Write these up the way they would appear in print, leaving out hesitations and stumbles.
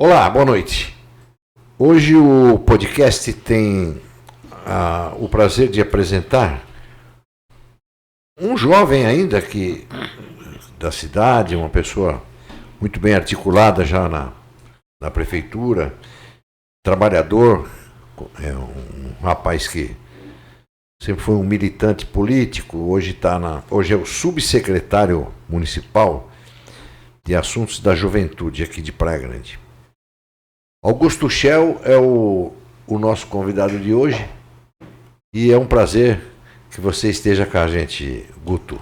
Olá, boa noite. Hoje o podcast tem o prazer de apresentar um jovem ainda da cidade, uma pessoa muito bem articulada já na prefeitura, trabalhador, é um rapaz que sempre foi um militante político, hoje é o subsecretário municipal de Assuntos da Juventude aqui de Praia Grande. Augusto Schell é o nosso convidado de hoje e é um prazer que você esteja com a gente, Guto.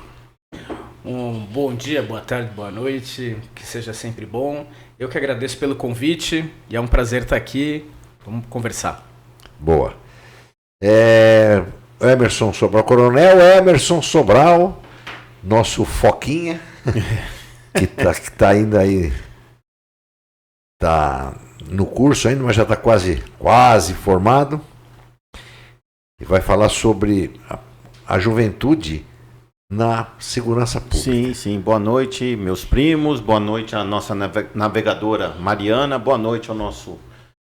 Um bom dia, boa tarde, boa noite, que seja sempre bom. Eu que agradeço pelo convite e é um prazer estar aqui. Vamos conversar. Boa. Emerson Sobral, Coronel Emerson Sobral, nosso Foquinha, que tá ainda aí, tá no curso ainda, mas já está quase formado, e vai falar sobre a juventude na segurança pública. Sim. Boa noite, meus primos. Boa noite à nossa navegadora Mariana. Boa noite ao nosso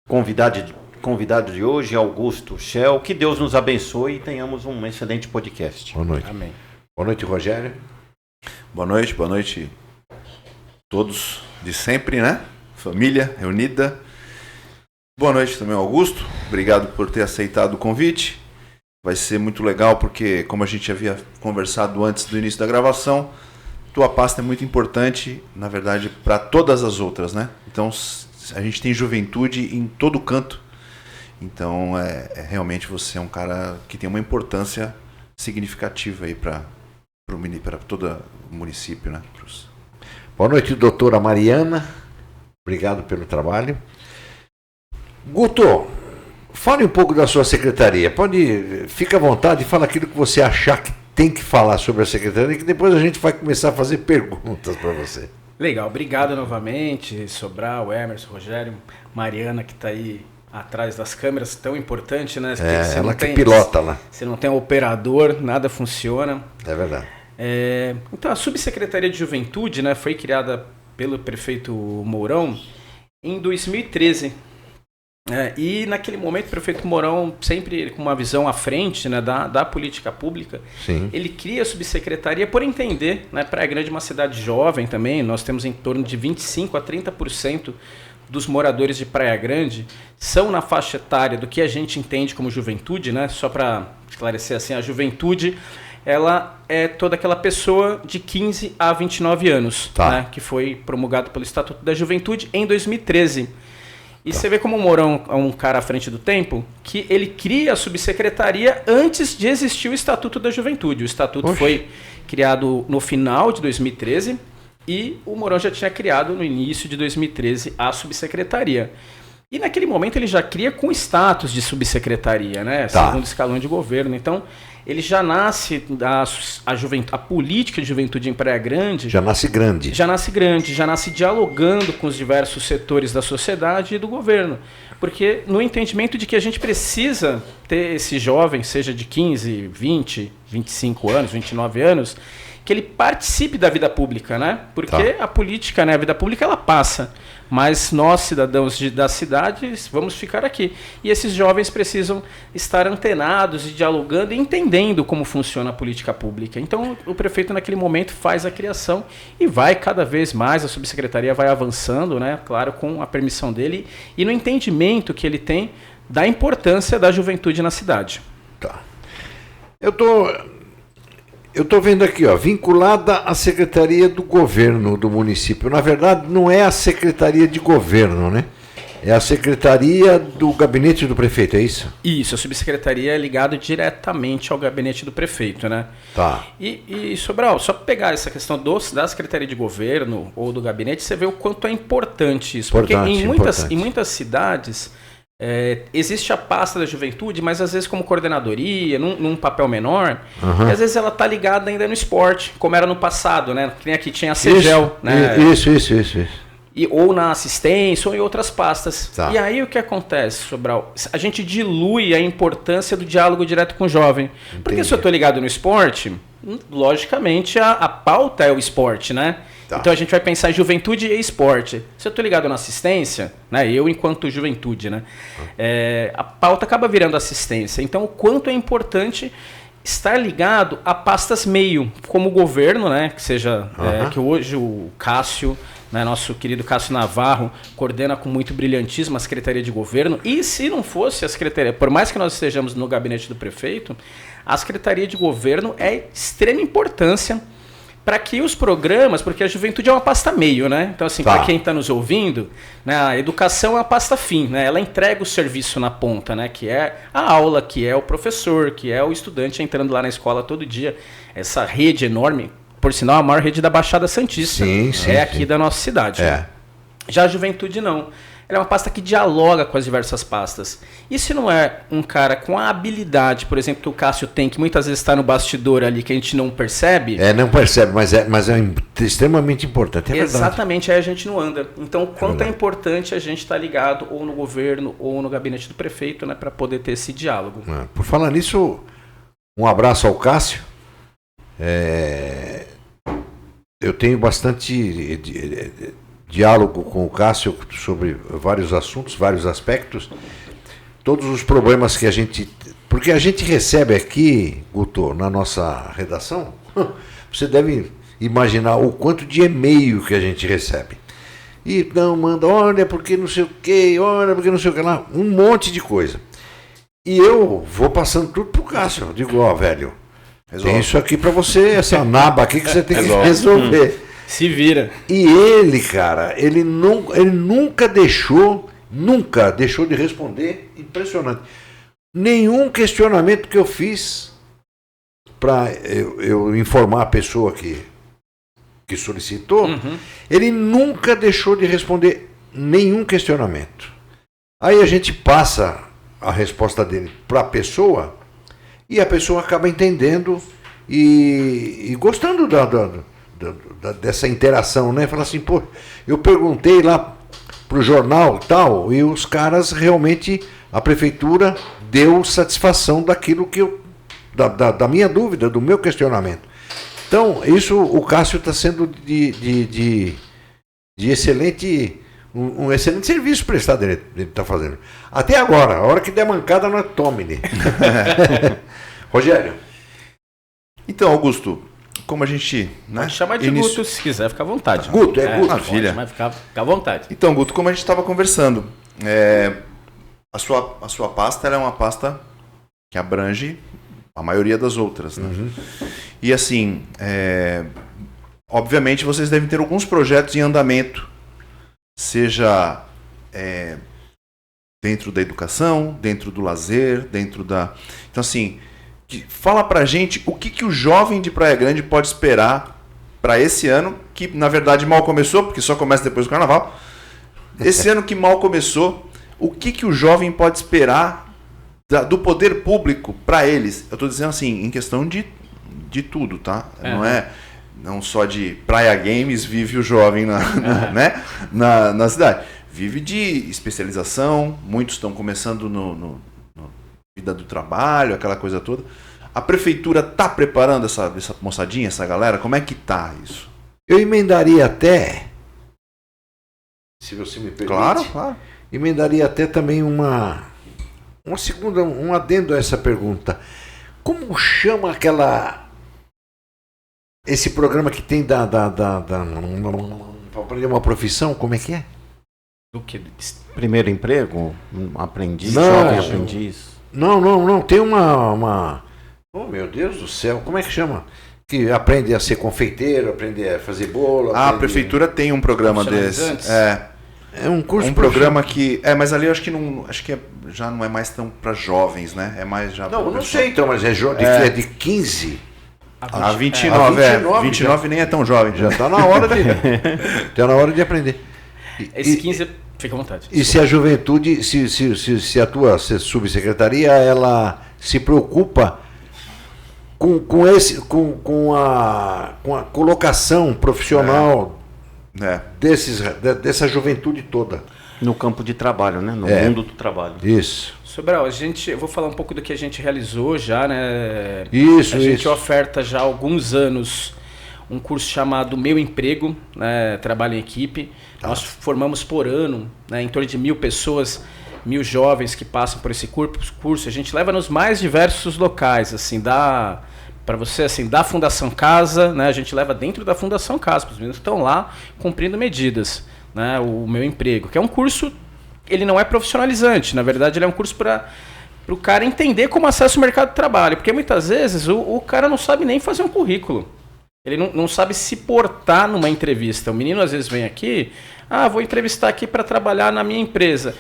convidado de hoje, Augusto Schell. Que Deus nos abençoe e tenhamos um excelente podcast. Boa noite. Amém. Boa noite, Rogério. Boa noite todos de sempre, né? Família reunida. Boa noite também, Augusto. Obrigado por ter aceitado o convite. Vai ser muito legal porque, como a gente havia conversado antes do início da gravação, tua pasta é muito importante, na verdade, para todas as outras, né? Então, a gente tem juventude em todo canto. Então, realmente você é um cara que tem uma importância significativa aí para todo o município, né? Boa noite, doutora Mariana. Obrigado pelo trabalho. Guto, fale um pouco da sua secretaria. Fica à vontade e fala aquilo que você achar que tem que falar sobre a secretaria, que depois a gente vai começar a fazer perguntas para você. Legal, obrigado novamente, Sobral, Emerson, Rogério, Mariana, que está aí atrás das câmeras, tão importante, né? Ela que pilota lá. Se não tem um operador, nada funciona. É verdade. Então, a Subsecretaria de Juventude, né, foi criada pelo prefeito Mourão em 2013. E naquele momento o prefeito Mourão, sempre com uma visão à frente, né, da política pública, sim, ele cria a subsecretaria por entender, né, Praia Grande é uma cidade jovem também, nós temos em torno de 25% a 30% dos moradores de Praia Grande são na faixa etária do que a gente entende como juventude, né? Só para esclarecer assim, a juventude ela é toda aquela pessoa de 15 a 29 anos, tá, né, que foi promulgado pelo Estatuto da Juventude em 2013. E você vê como o Mourão é um cara à frente do tempo, que ele cria a subsecretaria antes de existir o Estatuto da Juventude. O Estatuto foi criado no final de 2013 e o Mourão já tinha criado no início de 2013 a subsecretaria. E naquele momento ele já cria com status de subsecretaria, né? Tá. Segundo escalão de governo. Então, ele já nasce, a política de juventude em Praia Grande... Já nasce grande, já nasce dialogando com os diversos setores da sociedade e do governo. Porque no entendimento de que a gente precisa ter esse jovem, seja de 15, 20, 25 anos, 29 anos, que ele participe da vida pública, né? Porque a política, né, a vida pública, ela passa. Mas nós, cidadãos da cidade, vamos ficar aqui. E esses jovens precisam estar antenados e dialogando e entendendo como funciona a política pública. Então, o prefeito, naquele momento, faz a criação e vai cada vez mais, a subsecretaria vai avançando, né? Claro, com a permissão dele e no entendimento que ele tem da importância da juventude na cidade. Tá. Eu tô vendo aqui, vinculada à Secretaria do Governo do município. Na verdade, não é a Secretaria de Governo, né? É a Secretaria do Gabinete do Prefeito, é isso? Isso, a subsecretaria é ligada diretamente ao gabinete do prefeito, né? Tá. E Sobral, só para pegar essa questão da Secretaria de Governo ou do gabinete, você vê o quanto é importante isso. Porque em muitas cidades... existe a pasta da juventude, mas às vezes como coordenadoria, num papel menor, e às vezes ela está ligada ainda no esporte, como era no passado, né? Que nem aqui tinha a CEGEL, né? Isso. Ou na assistência, ou em outras pastas. Tá. E aí o que acontece, Sobral? A gente dilui a importância do diálogo direto com o jovem. Porque se eu estou ligado no esporte, logicamente, a pauta é o esporte, né? Tá. Então a gente vai pensar em juventude e esporte. Se eu estou ligado na assistência, né? Eu enquanto juventude, né? A pauta acaba virando assistência. Então o quanto é importante estar ligado a pastas meio, como o governo, né? Que seja, que hoje o Cássio, né, nosso querido Cássio Navarro, coordena com muito brilhantismo a Secretaria de Governo. E se não fosse a Secretaria, por mais que nós estejamos no gabinete do prefeito, a Secretaria de Governo é de extrema importância para que os programas, porque a juventude é uma pasta meio, né? Então, assim, para quem está nos ouvindo, né, a educação é uma pasta fim, né? Ela entrega o serviço na ponta, né? Que é a aula, que é o professor, que é o estudante entrando lá na escola todo dia. Essa rede enorme, por sinal, a maior rede da Baixada Santista. Sim, aqui da nossa cidade. Já a juventude não. Ela é uma pasta que dialoga com as diversas pastas. E se não é um cara com a habilidade, por exemplo, que o Cássio tem, que muitas vezes está no bastidor ali, que a gente não percebe... Não percebe, mas é extremamente importante, Exatamente, aí a gente não anda. Então, quanto é importante a gente estar ligado ou no governo ou no gabinete do prefeito, né, para poder ter esse diálogo. Por falar nisso, um abraço ao Cássio. Eu tenho bastante diálogo com o Cássio sobre vários assuntos, vários aspectos, todos os problemas que a gente... Porque a gente recebe aqui, Guto, na nossa redação, você deve imaginar o quanto de e-mail que a gente recebe. E não, manda, olha, porque não sei o que, olha, porque não sei o que lá, um monte de coisa. E eu vou passando tudo pro Cássio, eu digo, velho, tem isso aqui para você, essa naba aqui que você tem que resolver. Se vira. E ele, cara, ele nunca deixou de responder, impressionante. Nenhum questionamento que eu fiz para eu informar a pessoa que solicitou, ele nunca deixou de responder nenhum questionamento. Aí a gente passa a resposta dele para a e a pessoa acaba entendendo e gostando dessa interação, né? Fala assim, pô, eu perguntei lá pro jornal e tal, e os caras realmente, a prefeitura deu satisfação daquilo que da minha dúvida, do meu questionamento. Então, isso o Cássio está sendo de excelente, um excelente serviço prestado ele está fazendo. Até agora, a hora que der mancada, nós tome-lhe. Rogério. Então, Augusto, como a gente... Né, chama de Guto, se quiser, fica à vontade. Guto, Guto. Maravilha. Mas fica à vontade. Então, Guto, como a gente estava conversando, a sua pasta ela é uma pasta que abrange a maioria das outras. Né? E assim, obviamente vocês devem ter alguns projetos em andamento, seja dentro da educação, dentro do lazer, dentro da... Então assim... Fala pra gente o que o jovem de Praia Grande pode esperar para esse ano, que na verdade mal começou, porque só começa depois do carnaval. Esse ano que mal começou, o que o jovem pode esperar do poder público para eles? Eu estou dizendo assim, em questão de tudo, tá? Não só de Praia Games vive o jovem na cidade. Vive de especialização, muitos estão começando no vida do trabalho, aquela coisa toda. A prefeitura está preparando essa moçadinha, essa galera? Como é que tá isso? Eu emendaria até, se você me permite, claro. Emendaria até também um adendo a essa pergunta. Como chama esse programa que tem para aprender uma profissão, como é que é? Do que? Primeiro emprego? Aprendiz? Jovem aprendiz? Não, tem uma... Oh, meu Deus do céu, como é que chama? Que aprende a ser confeiteiro, aprende a fazer bolo. A prefeitura tem um programa desse. É um curso. Um programa que... mas ali eu acho que já não é mais tão para jovens, né? É mais já... Não sei então, mas é de 15 a 29. 29 nem é tão jovem. Já está na hora de aprender. Esse 15... Fica à vontade. E se a juventude, se a tua subsecretaria, ela se preocupa com a colocação profissional dessa juventude toda. No campo de trabalho, né? No mundo do trabalho. Isso. Sobral, eu vou falar um pouco do que a gente realizou já, né? Isso, A gente oferta já há alguns anos um curso chamado Meu Emprego, né? Trabalho em equipe. Nós formamos por ano, né, em torno de 1.000 pessoas, 1.000 jovens que passam por esse curso. A gente leva nos mais diversos locais, assim, para você, assim, da Fundação Casa, né? A gente leva dentro da Fundação Casa, os meninos estão lá cumprindo medidas, né? O Meu Emprego, que é um curso, ele não é profissionalizante, na verdade ele é um curso para o cara entender como acessa o mercado de trabalho, porque muitas vezes o cara não sabe nem fazer um currículo, ele não sabe se portar numa entrevista. O menino às vezes vem aqui, vou entrevistar aqui para trabalhar na minha empresa,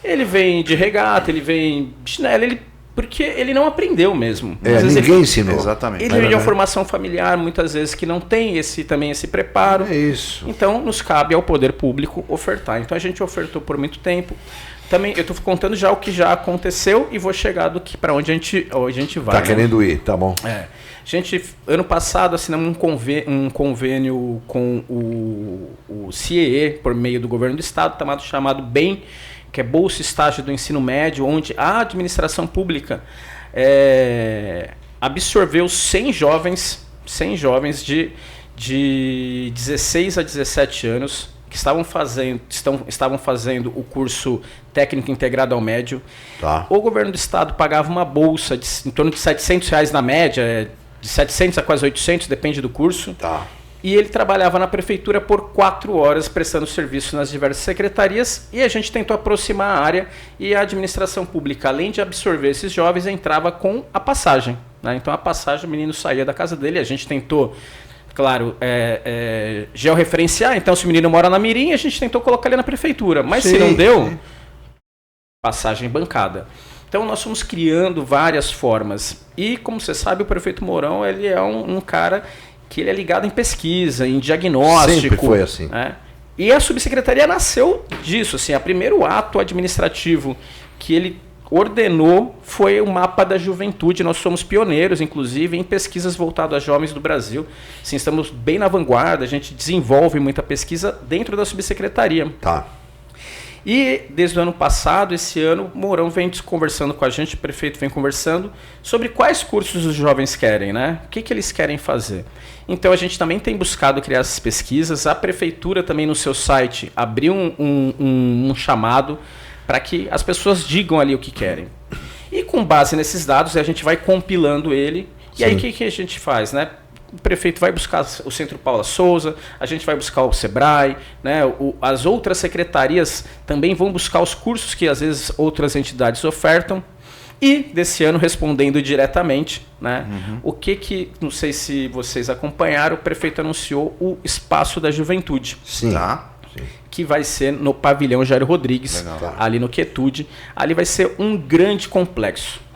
ele vem de regata, ele vem de chinelo, porque ele não aprendeu mesmo. Ninguém ensinou. Exatamente. Ele vem de uma formação familiar, muitas vezes, que não tem também esse preparo. É isso. Então, nos cabe ao poder público ofertar. Então, a gente ofertou por muito tempo. Também, eu estou contando já o que já aconteceu e vou chegar para onde a gente vai. Tá querendo ir, tá bom. Gente, ano passado, assinamos um convênio com o CIEE, por meio do governo do estado, chamado BEM, que é Bolsa Estágio do Ensino Médio, onde a administração pública absorveu 100 jovens de 16 a 17 anos que estavam fazendo o curso técnico integrado ao médio. Tá. O governo do estado pagava uma bolsa em torno de R$700 na média, de 700 a quase 800, depende do curso. Tá. E ele trabalhava na prefeitura por 4 horas, prestando serviço nas diversas secretarias, e a gente tentou aproximar a área, e a administração pública, além de absorver esses jovens, entrava com a passagem, né? Então a passagem, o menino saía da casa dele, a gente tentou, claro, georreferenciar. Então se o menino mora na Mirim, a gente tentou colocar ele na prefeitura, mas se não deu, passagem bancada. Então nós fomos criando várias formas, e como você sabe, o prefeito Mourão, ele é um cara que ele é ligado em pesquisa, em diagnóstico. Sempre foi assim. Né? E a subsecretaria nasceu disso. Assim, o primeiro ato administrativo que ele ordenou foi o mapa da juventude. Nós somos pioneiros, inclusive, em pesquisas voltadas a jovens do Brasil. Assim, estamos bem na vanguarda, a gente desenvolve muita pesquisa dentro da subsecretaria. Tá. E desde o ano passado, esse ano, o Mourão vem conversando com a gente, o prefeito vem conversando sobre quais cursos os jovens querem, né? O que eles querem fazer. Então a gente também tem buscado criar essas pesquisas. A prefeitura também no seu site abriu um chamado para que as pessoas digam ali o que querem. E com base nesses dados, a gente vai compilando ele. E aí o que a gente faz, né? O prefeito vai buscar o Centro Paula Souza, a gente vai buscar o Sebrae, né? As outras secretarias também vão buscar os cursos que às vezes outras entidades ofertam. E desse ano, respondendo diretamente, né? O que, não sei se vocês acompanharam, o prefeito anunciou o Espaço da Juventude. Sim. Tá. Que vai ser no pavilhão Jair Rodrigues, ali no Quietude. Ali vai ser um grande complexo.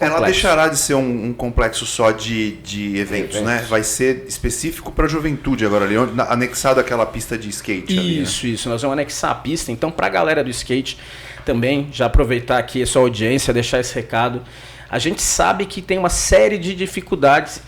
Ela deixará de ser um complexo só de eventos, né? Vai ser específico para a juventude agora ali, anexado àquela pista de skate. Isso, isso. Nós vamos anexar a pista. Então, para a galera do skate também, já aproveitar aqui a sua audiência, deixar esse recado. A gente sabe que tem uma série de dificuldades,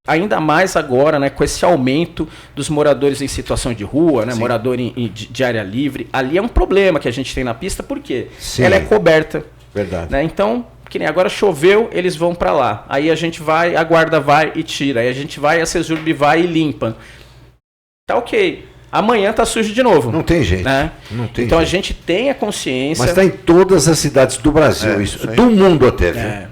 ainda mais agora, né, com esse aumento dos moradores em situação de rua, né, morador de área livre. Ali é um problema que a gente tem na pista, porque ela é coberta. Verdade. Né? Então, que nem agora choveu, eles vão para lá. Aí a gente vai, a guarda vai e tira. Aí a gente vai, a Cesurb vai e limpa. Tá ok. Amanhã tá sujo de novo. Não tem jeito. Né? Não tem então jeito. A gente tem a consciência. Mas está em todas as cidades do Brasil, isso do mundo até, viu?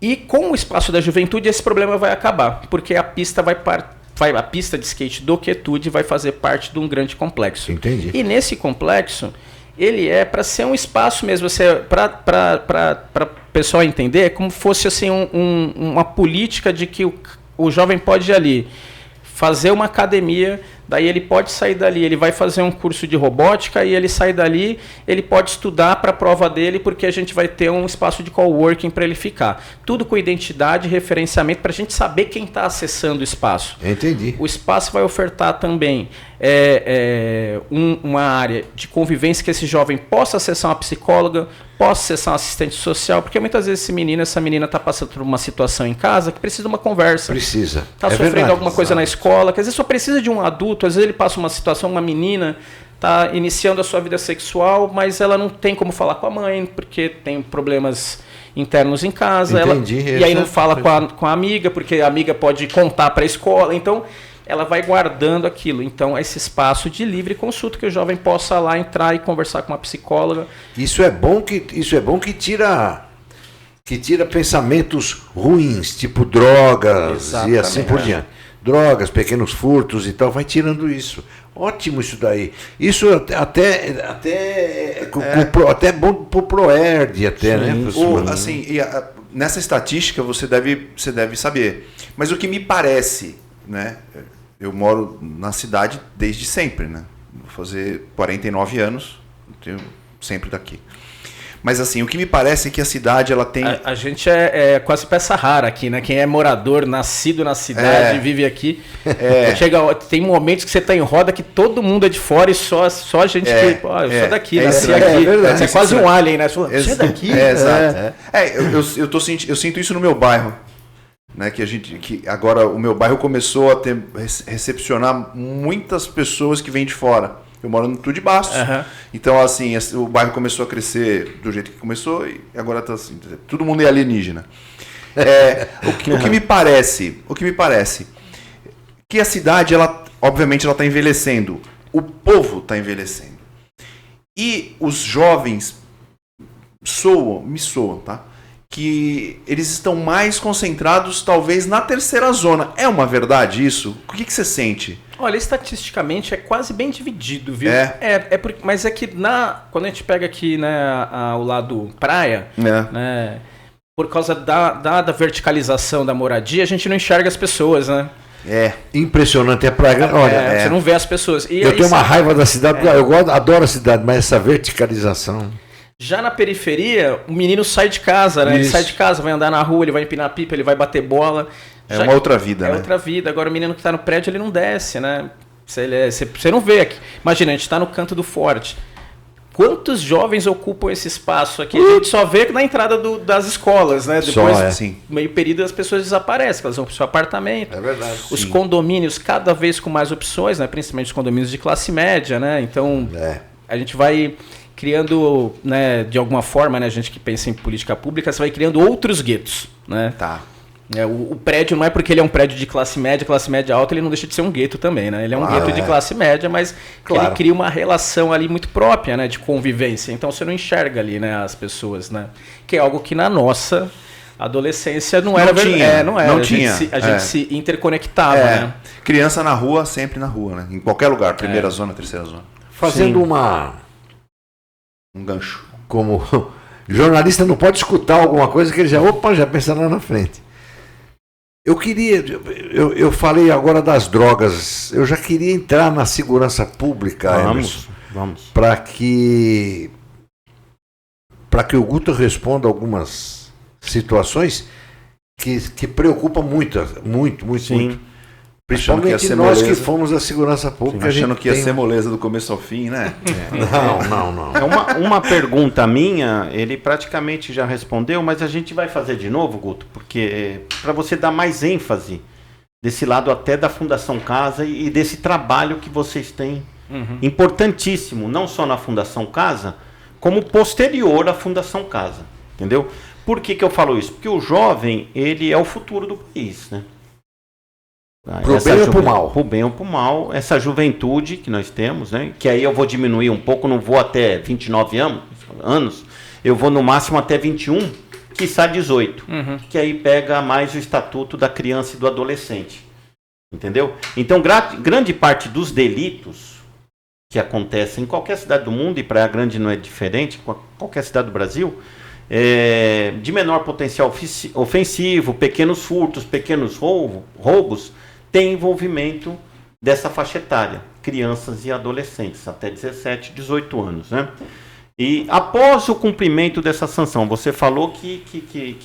E com o Espaço da Juventude esse problema vai acabar, porque a pista a pista de skate do Quietude vai fazer parte de um grande complexo. Entendi. E nesse complexo, ele é para ser um espaço mesmo, para o pessoal entender, é como fosse assim, uma política de que o jovem pode ir ali fazer uma academia, daí ele pode sair dali, ele vai fazer um curso de robótica e ele sai dali, ele pode estudar para a prova dele, porque a gente vai ter um espaço de coworking para ele ficar. Tudo com identidade e referenciamento para a gente saber quem está acessando o espaço. Entendi. O espaço vai ofertar também uma área de convivência que esse jovem possa acessar uma psicóloga, possa acessar um assistente social, porque muitas vezes essa menina está passando por uma situação em casa que precisa de uma conversa. Precisa. Está sofrendo alguma coisa na escola, que às vezes só precisa de um adulto, às vezes ele passa uma situação, uma menina está iniciando a sua vida sexual, mas ela não tem como falar com a mãe, porque tem problemas internos em casa. Entendi, E aí não fala com a amiga, porque a amiga pode contar para a escola. Então, ela vai guardando aquilo. Então, esse espaço de livre consulta que o jovem possa lá entrar e conversar com uma psicóloga. Isso é bom que tira pensamentos ruins, tipo drogas. Exatamente. E assim por diante. Drogas, pequenos furtos e tal, vai tirando isso. Ótimo isso daí. Isso até bom pro Proerd, até, né? Assim, nessa estatística você deve saber. Mas o que me parece, né? Eu moro na cidade desde sempre, né? Vou fazer 49 anos, tenho sempre daqui. Mas assim, o que me parece é que a cidade ela tem... A gente é quase peça rara aqui, né? Quem é morador, nascido na cidade, vive aqui. Tem momentos que você está em roda que todo mundo é de fora e só a gente que... eu sou daqui, nasci aqui. Você é quase um alien, né? Você é daqui? Exato. Eu sinto isso no meu bairro. Né, que agora o meu bairro começou a recepcionar muitas pessoas que vêm de fora. Eu moro no Tudo de Bastos. Então, assim, o bairro começou a crescer do jeito que começou e agora está assim, todo mundo é alienígena. O que me parece, que a cidade, obviamente, ela está envelhecendo. O povo está envelhecendo. E os jovens me soam, tá? Que eles estão mais concentrados, talvez, na terceira zona. É uma verdade isso? O que você sente? Olha, estatisticamente é quase bem dividido, viu? Mas é que quando a gente pega aqui, né, o lado praia, né, por causa da verticalização da moradia, a gente não enxerga as pessoas, né? Impressionante, é praia. Olha, você não vê as pessoas. E eu tenho uma raiva da cidade, eu adoro a cidade, mas essa verticalização... Já na periferia, o menino sai de casa, né? Ele sai de casa, vai andar na rua, ele vai empinar pipa, ele vai bater bola. Uma outra vida, né? É outra vida. Agora o menino que está no prédio, ele não desce, né? Você não vê aqui. Imagina, a gente está no canto do forte. Quantos jovens ocupam esse espaço aqui? A gente só vê na entrada das escolas, né? Depois, meio período, as pessoas desaparecem, elas vão para o seu apartamento. É verdade. Os condomínios, cada vez com mais opções, né? Principalmente os condomínios de classe média, né? Então, a gente vai criando, né, de alguma forma, né, a gente que pensa em política pública, você vai criando outros guetos, né? Tá. O prédio não é porque ele é um prédio de classe média alta, ele não deixa de ser um gueto também, né? Ele é um gueto de classe média, mas ele cria uma relação ali muito própria, né, de convivência. Então você não enxerga ali, né, as pessoas, né? Que é algo que na nossa adolescência não era. Não tinha. A gente se interconectava, né? Criança na rua, sempre na rua, né? Em qualquer lugar, primeira zona, terceira zona. Fazendo um gancho. Como jornalista não pode escutar alguma coisa que ele já pensa lá na frente. Eu falei agora das drogas, eu já queria entrar na segurança pública, Vamos. Para que o Guto responda algumas situações que preocupam muito. Principalmente nós que fomos da segurança pública. Achando que ia ser moleza do começo ao fim, né? Não. Uma pergunta minha, ele praticamente já respondeu, mas a gente vai fazer de novo, Guto, porque para você dar mais ênfase desse lado até da Fundação Casa e desse trabalho que vocês têm, importantíssimo, não só na Fundação Casa, como posterior à Fundação Casa, entendeu? Por que eu falo isso? Porque o jovem, ele é o futuro do país, né? Pro bem ou pro mal? Pro bem ou pro mal, essa juventude que nós temos, né? Que aí eu vou diminuir um pouco, não vou até 29 anos, eu vou no máximo até 21, quiçá 18, que aí pega mais o estatuto da criança e do adolescente, entendeu? Então, grande parte dos delitos que acontecem em qualquer cidade do mundo, e Praia Grande não é diferente, qualquer cidade do Brasil, de menor potencial ofensivo, pequenos furtos, pequenos roubos, tem envolvimento dessa faixa etária, crianças e adolescentes, até 17, 18 anos, né? E após o cumprimento dessa sanção, você falou que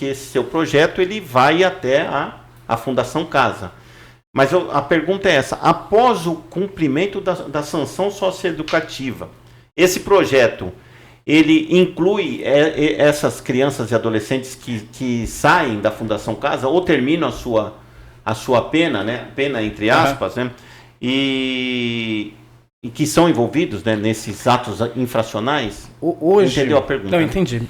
esse seu projeto ele vai até a Fundação Casa. Mas a pergunta é essa, após o cumprimento da sanção socioeducativa, esse projeto, ele inclui essas crianças e adolescentes que saem da Fundação Casa ou terminam a sua pena, né? Pena entre aspas, né? E e que são envolvidos, né, nesses atos infracionais? Hoje, entendeu a pergunta? Não, entendi.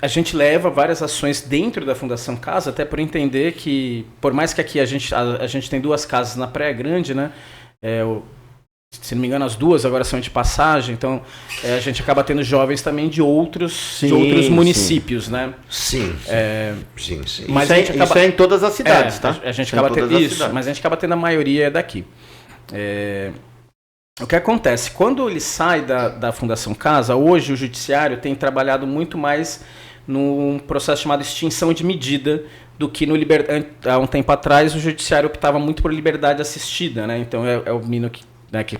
A gente leva várias ações dentro da Fundação Casa, até por entender que, por mais que aqui a gente tem 2 casas na Praia Grande, né? Se não me engano, as 2 agora são de passagem, então a gente acaba tendo jovens também de outros municípios, né? Sim. Sim. Mas isso é em todas as cidades, tá? A gente acaba tendo isso, mas a gente acaba tendo a maioria daqui. O que acontece? Quando ele sai da Fundação Casa, hoje o Judiciário tem trabalhado muito mais num processo chamado extinção de medida do que há um tempo atrás o Judiciário optava muito por liberdade assistida, né? Então é o menino que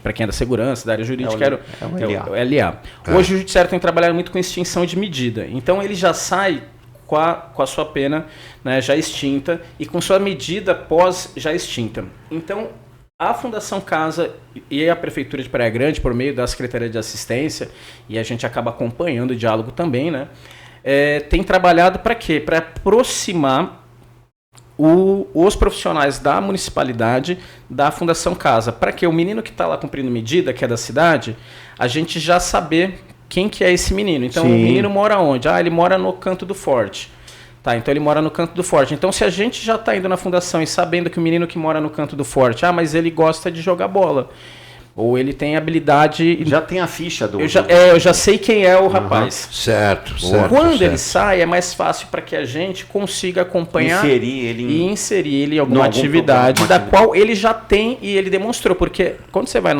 para quem é da segurança, da área jurídica, é o LA. Hoje o Judiciário tem trabalhado muito com extinção de medida. Então ele já sai com a sua pena, né, já extinta e com sua medida pós já extinta. Então a Fundação Casa e a Prefeitura de Praia Grande, por meio da Secretaria de Assistência, e a gente acaba acompanhando o diálogo também, né, tem trabalhado para quê? Para aproximar os profissionais da municipalidade da Fundação Casa, para que o menino que está lá cumprindo medida, que é da cidade, a gente já saber quem que é esse menino. Então, o menino mora onde? Ele mora no Canto do Forte. Tá, então ele mora no Canto do Forte. Então, se a gente já está indo na fundação e sabendo que o menino que mora no Canto do Forte, mas ele gosta de jogar bola, ou ele tem habilidade... Já tem a ficha do... Eu já sei quem é o rapaz. Certo. Quando ele sai, é mais fácil para que a gente consiga acompanhar e inserir ele em alguma atividade da qual ele já tem e ele demonstrou. Porque quando você vai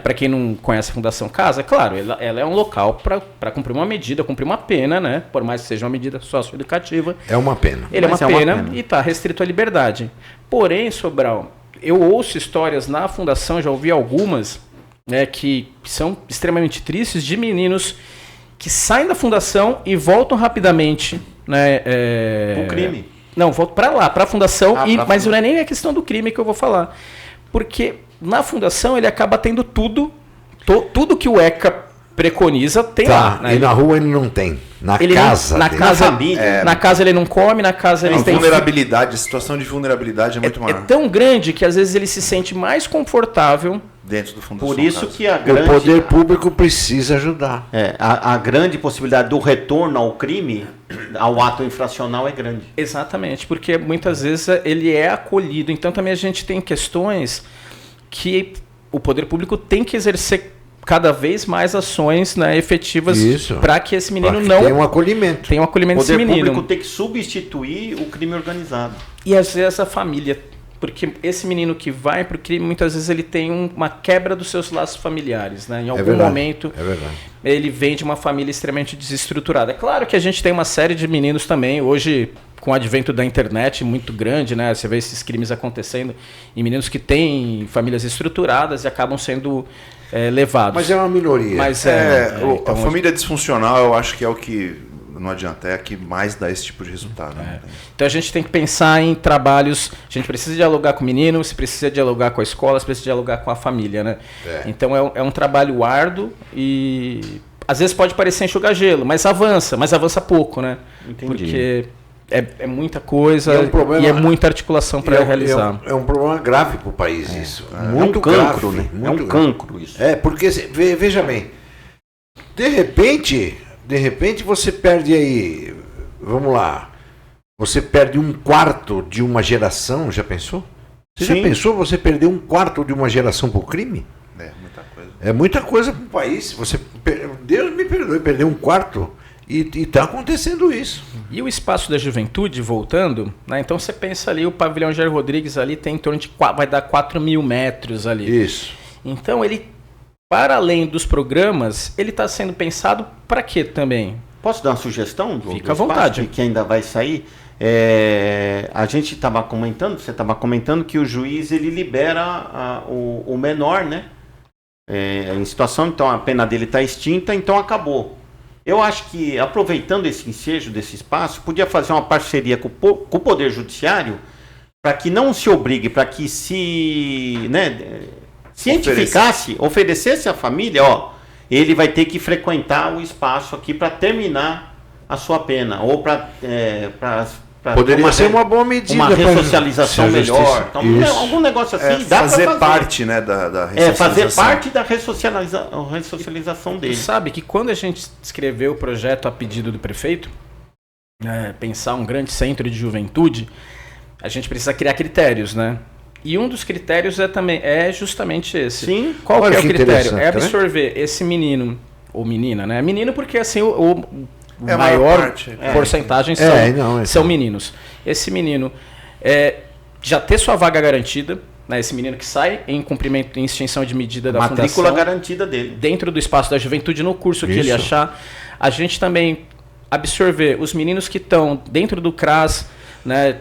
para quem não conhece a Fundação Casa, claro, ela é um local para cumprir uma medida, cumprir uma pena, né? Por mais que seja uma medida socioeducativa. É uma pena. Ele é uma pena e está restrito à liberdade. Porém, Sobral, eu ouço histórias na Fundação, já ouvi algumas, né, que são extremamente tristes, de meninos que saem da Fundação e voltam rapidamente, né? O crime. Não, voltam para lá, para a Fundação, mas não é nem a questão do crime que eu vou falar. Porque na Fundação ele acaba tendo tudo que o ECA preconiza, tem lá. Né? E na rua ele não tem. Na casa ele não come, na casa ele tem... Vulnerabilidade, a situação de vulnerabilidade é muito maior. É tão grande que às vezes ele se sente mais confortável dentro do Fundação Por isso Casa. que o poder público precisa ajudar. A grande possibilidade do retorno ao crime, ao ato infracional, é grande. Exatamente, porque muitas vezes ele é acolhido. Então também a gente tem questões que o poder público tem que exercer cada vez mais ações, né, efetivas para que esse menino não tenha um acolhimento. Tenha um acolhimento desse menino. O poder público tem que substituir o crime organizado. E às vezes a família, porque esse menino que vai para o crime, muitas vezes ele tem uma quebra dos seus laços familiares, né? Em algum momento ele vem de uma família extremamente desestruturada. É claro que a gente tem uma série de meninos também, hoje com o advento da internet muito grande, né? Você vê esses crimes acontecendo em meninos que têm famílias estruturadas e acabam sendo levados. Mas é uma minoria. Mas a família disfuncional, eu acho que é o que não adianta, é a que mais dá esse tipo de resultado. Né? Então a gente tem que pensar em trabalhos, a gente precisa dialogar com o menino, você precisa dialogar com a escola, você precisa dialogar com a família, né? Então é um trabalho árduo e às vezes pode parecer enxugar gelo, mas avança pouco, né? Entendi. Porque é muita coisa e é muita articulação para realizar. É um problema grave para o país isso. Muito cancro, né? É um cancro isso. Porque, veja bem, de repente você perde aí, vamos lá, você perde 1/4 de uma geração, já pensou? Você já pensou você perder 1/4 de uma geração por crime? Muita coisa. É muita coisa para o país. Deus me perdoe, perder 1/4 e está acontecendo isso. E o espaço da juventude, voltando, né? Então você pensa ali, o pavilhão Jair Rodrigues ali tem em torno de, vai dar 4.000 metros ali. Isso. Então ele, para além dos programas, ele está sendo pensado para quê também? Posso dar uma sugestão? Fica à vontade. Que ainda vai sair. A gente estava comentando, você estava comentando que o juiz ele libera o menor, né? Em situação, então a pena dele está extinta, então acabou. Eu acho que, aproveitando esse ensejo desse espaço, podia fazer uma parceria com o Poder Judiciário para que não se obrigue, para que se cientificasse, oferecesse à família, ele vai ter que frequentar o espaço aqui para terminar a sua pena, ou para Poderia ser uma boa medida. Uma ressocialização melhor. Então, Isso. algum negócio assim, dá fazer pra fazer parte, né, da ressocialização. fazer parte da ressocialização dele. Você sabe que quando a gente escreveu o projeto a pedido do prefeito, pensar um grande centro de juventude, a gente precisa criar critérios, né? E um dos critérios é justamente esse. Sim. Qual Olha que é o que critério? É interessante, absorver esse menino, ou menina, né? Menino porque assim o É a maior maior parte. porcentagem são meninos. Esse menino já ter sua vaga garantida, né? Esse menino que sai em cumprimento em extinção de medida da Matrícula fundação, garantida dele. dentro do espaço da juventude, no curso que ele Isso. achar. A gente também absorver os meninos que estão dentro do CRAS, né,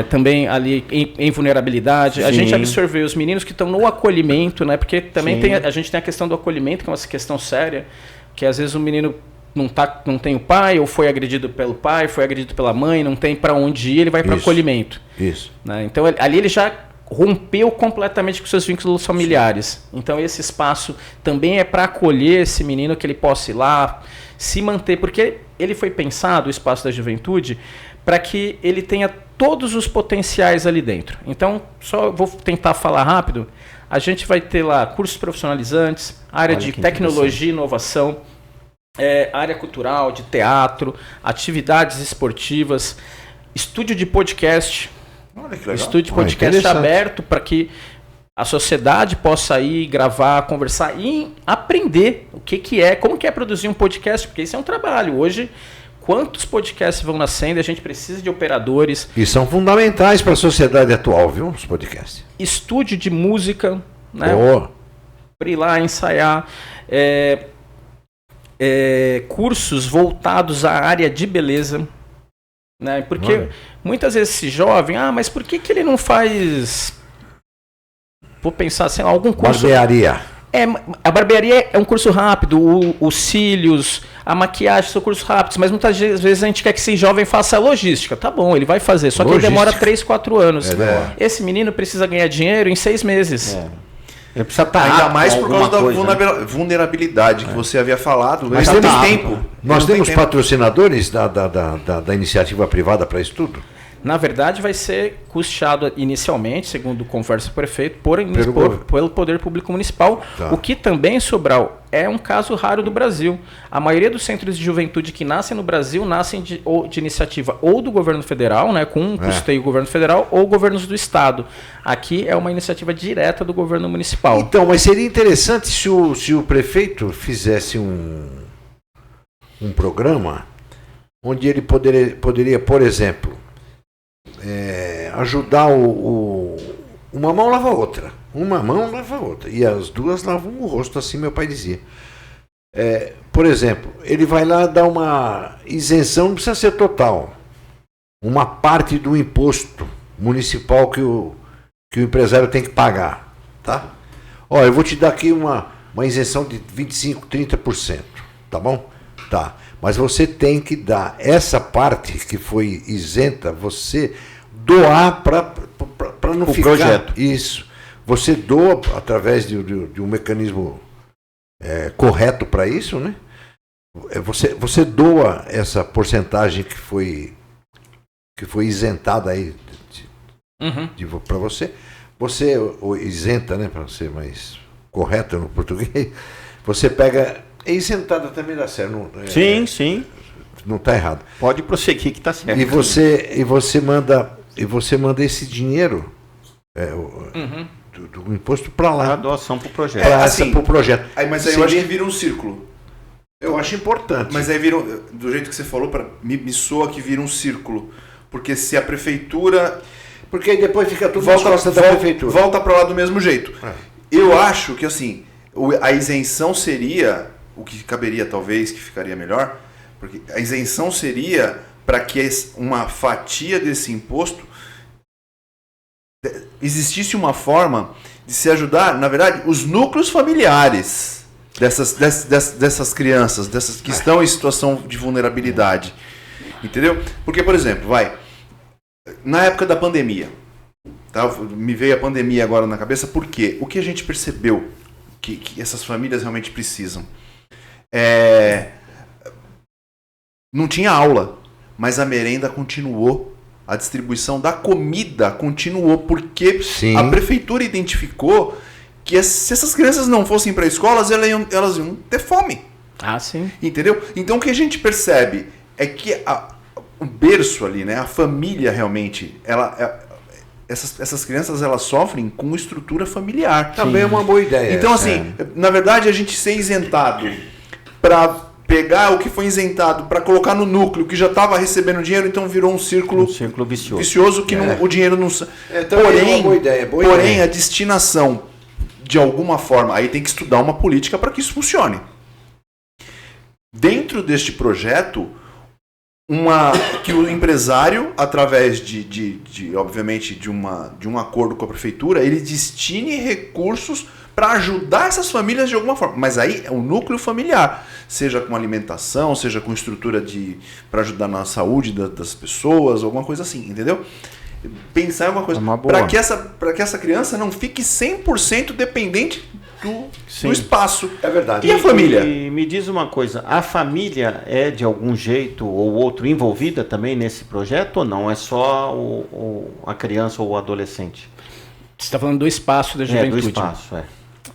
também ali em vulnerabilidade. A Sim. gente absorver os meninos que estão no acolhimento, né, porque também Sim. a gente tem a questão do acolhimento, que é uma questão séria, que às vezes o menino não tem o pai, ou foi agredido pelo pai, foi agredido pela mãe, não tem para onde ir, ele vai para o Isso. acolhimento. Isso. Né? Então ali ele já rompeu completamente com seus vínculos familiares. Então esse espaço também é para acolher esse menino, que ele possa ir lá, se manter, porque ele foi pensado, o espaço da juventude, para que ele tenha todos os potenciais ali dentro. Então, só vou tentar falar rápido. A gente vai ter lá cursos profissionalizantes, área Olha de que tecnologia e inovação, área cultural, de teatro, atividades esportivas, estúdio de podcast. Olha que legal. Estúdio de podcast interessante. aberto para que a sociedade possa ir gravar, conversar e aprender como que é produzir um podcast, porque isso é um trabalho. Hoje, quantos podcasts vão nascendo? A gente precisa de operadores. E são fundamentais para a sociedade atual, viu? Os podcasts. Estúdio de música, né? Boa. Para ir lá ensaiar. Cursos voltados à área de beleza. Né? Porque Olha. muitas vezes esse jovem, mas por que ele não faz... Vou pensar assim, algum curso... Barbearia. A barbearia é um curso rápido, os cílios, a maquiagem são cursos rápidos, mas muitas vezes a gente quer que esse jovem faça a logística. Tá bom, ele vai fazer, só que ele demora 3, 4 anos. Esse menino precisa ganhar dinheiro em 6 meses. Ele precisa estar Ainda mais por causa da né? vulnerabilidade que você havia falado. Mas Ele não temos tem tempo. Nós Ele não tem temos tempo. patrocinadores da iniciativa privada para isso tudo? Na verdade, vai ser custeado inicialmente, segundo conversa com o prefeito, pelo Poder Público Municipal. Tá. O que também, Sobral, é um caso raro do Brasil. A maioria dos centros de juventude que nascem no Brasil nascem de iniciativa ou do governo federal, né, com um custeio do governo federal, ou governos do estado. Aqui é uma iniciativa direta do governo municipal. Então, mas seria interessante se o prefeito fizesse um programa onde ele poderia, por exemplo, ajudar uma mão lava a outra. Uma mão lava a outra. E as duas lavam o rosto, assim meu pai dizia. Por exemplo, ele vai lá dar uma isenção, não precisa ser total. Uma parte do imposto municipal que o empresário tem que pagar. Tá? Ó, eu vou te dar aqui uma isenção de 25%, 30%. Tá bom? Tá. Mas você tem que dar essa parte que foi isenta, você doar para não o ficar... projeto. Isso. Você doa através de um mecanismo correto para isso, né? Você doa essa porcentagem que foi isentada aí para você. Você isenta, né? Para ser mais correto no português. Você pega... É isentada também dá certo. Sim. Não está errado. Pode prosseguir que está certo. E você manda esse dinheiro do imposto para lá. A doação para o projeto. Para o projeto. Mas aí eu acho que vira um círculo. Eu acho importante. Mas aí vira, do jeito que você falou, me soa que vira um círculo. Porque se a prefeitura... Porque aí depois fica tudo nas costas da prefeitura. Volta para lá do mesmo jeito. Eu acho que assim, a isenção seria... O que caberia talvez, que ficaria melhor, porque a isenção seria para que uma fatia desse imposto existisse uma forma de se ajudar, na verdade, os núcleos familiares dessas crianças, dessas que estão em situação de vulnerabilidade. Entendeu? Porque, por exemplo, na época da pandemia, tá? Me veio a pandemia agora na cabeça, por quê? O que a gente percebeu que essas famílias realmente precisam? Não tinha aula, mas a merenda continuou. A distribuição da comida continuou, porque Sim. a prefeitura identificou que se essas crianças não fossem para a escola, elas iam ter fome. Ah, sim. Entendeu? Então o que a gente percebe é que o berço ali, né, a família realmente, essas crianças elas sofrem com estrutura familiar. Também é uma boa ideia. Então, assim, na verdade, a gente ser isentado para pegar o que foi isentado para colocar no núcleo que já estava recebendo dinheiro, então virou um círculo vicioso que o dinheiro não... Também é uma boa ideia. Porém, a destinação, de alguma forma, aí tem que estudar uma política para que isso funcione. Dentro deste projeto, que o empresário, através obviamente, de um acordo com a prefeitura, ele destine recursos para ajudar essas famílias de alguma forma. Mas aí é um núcleo familiar, seja com alimentação, seja com estrutura para ajudar na saúde das pessoas, alguma coisa assim, entendeu? Pensar em uma coisa, para que essa criança não fique 100% dependente do espaço. É verdade. E a família? E me diz uma coisa, a família é de algum jeito ou outro envolvida também nesse projeto ou não? É só a criança ou o adolescente? Você está falando do espaço da juventude. Do espaço,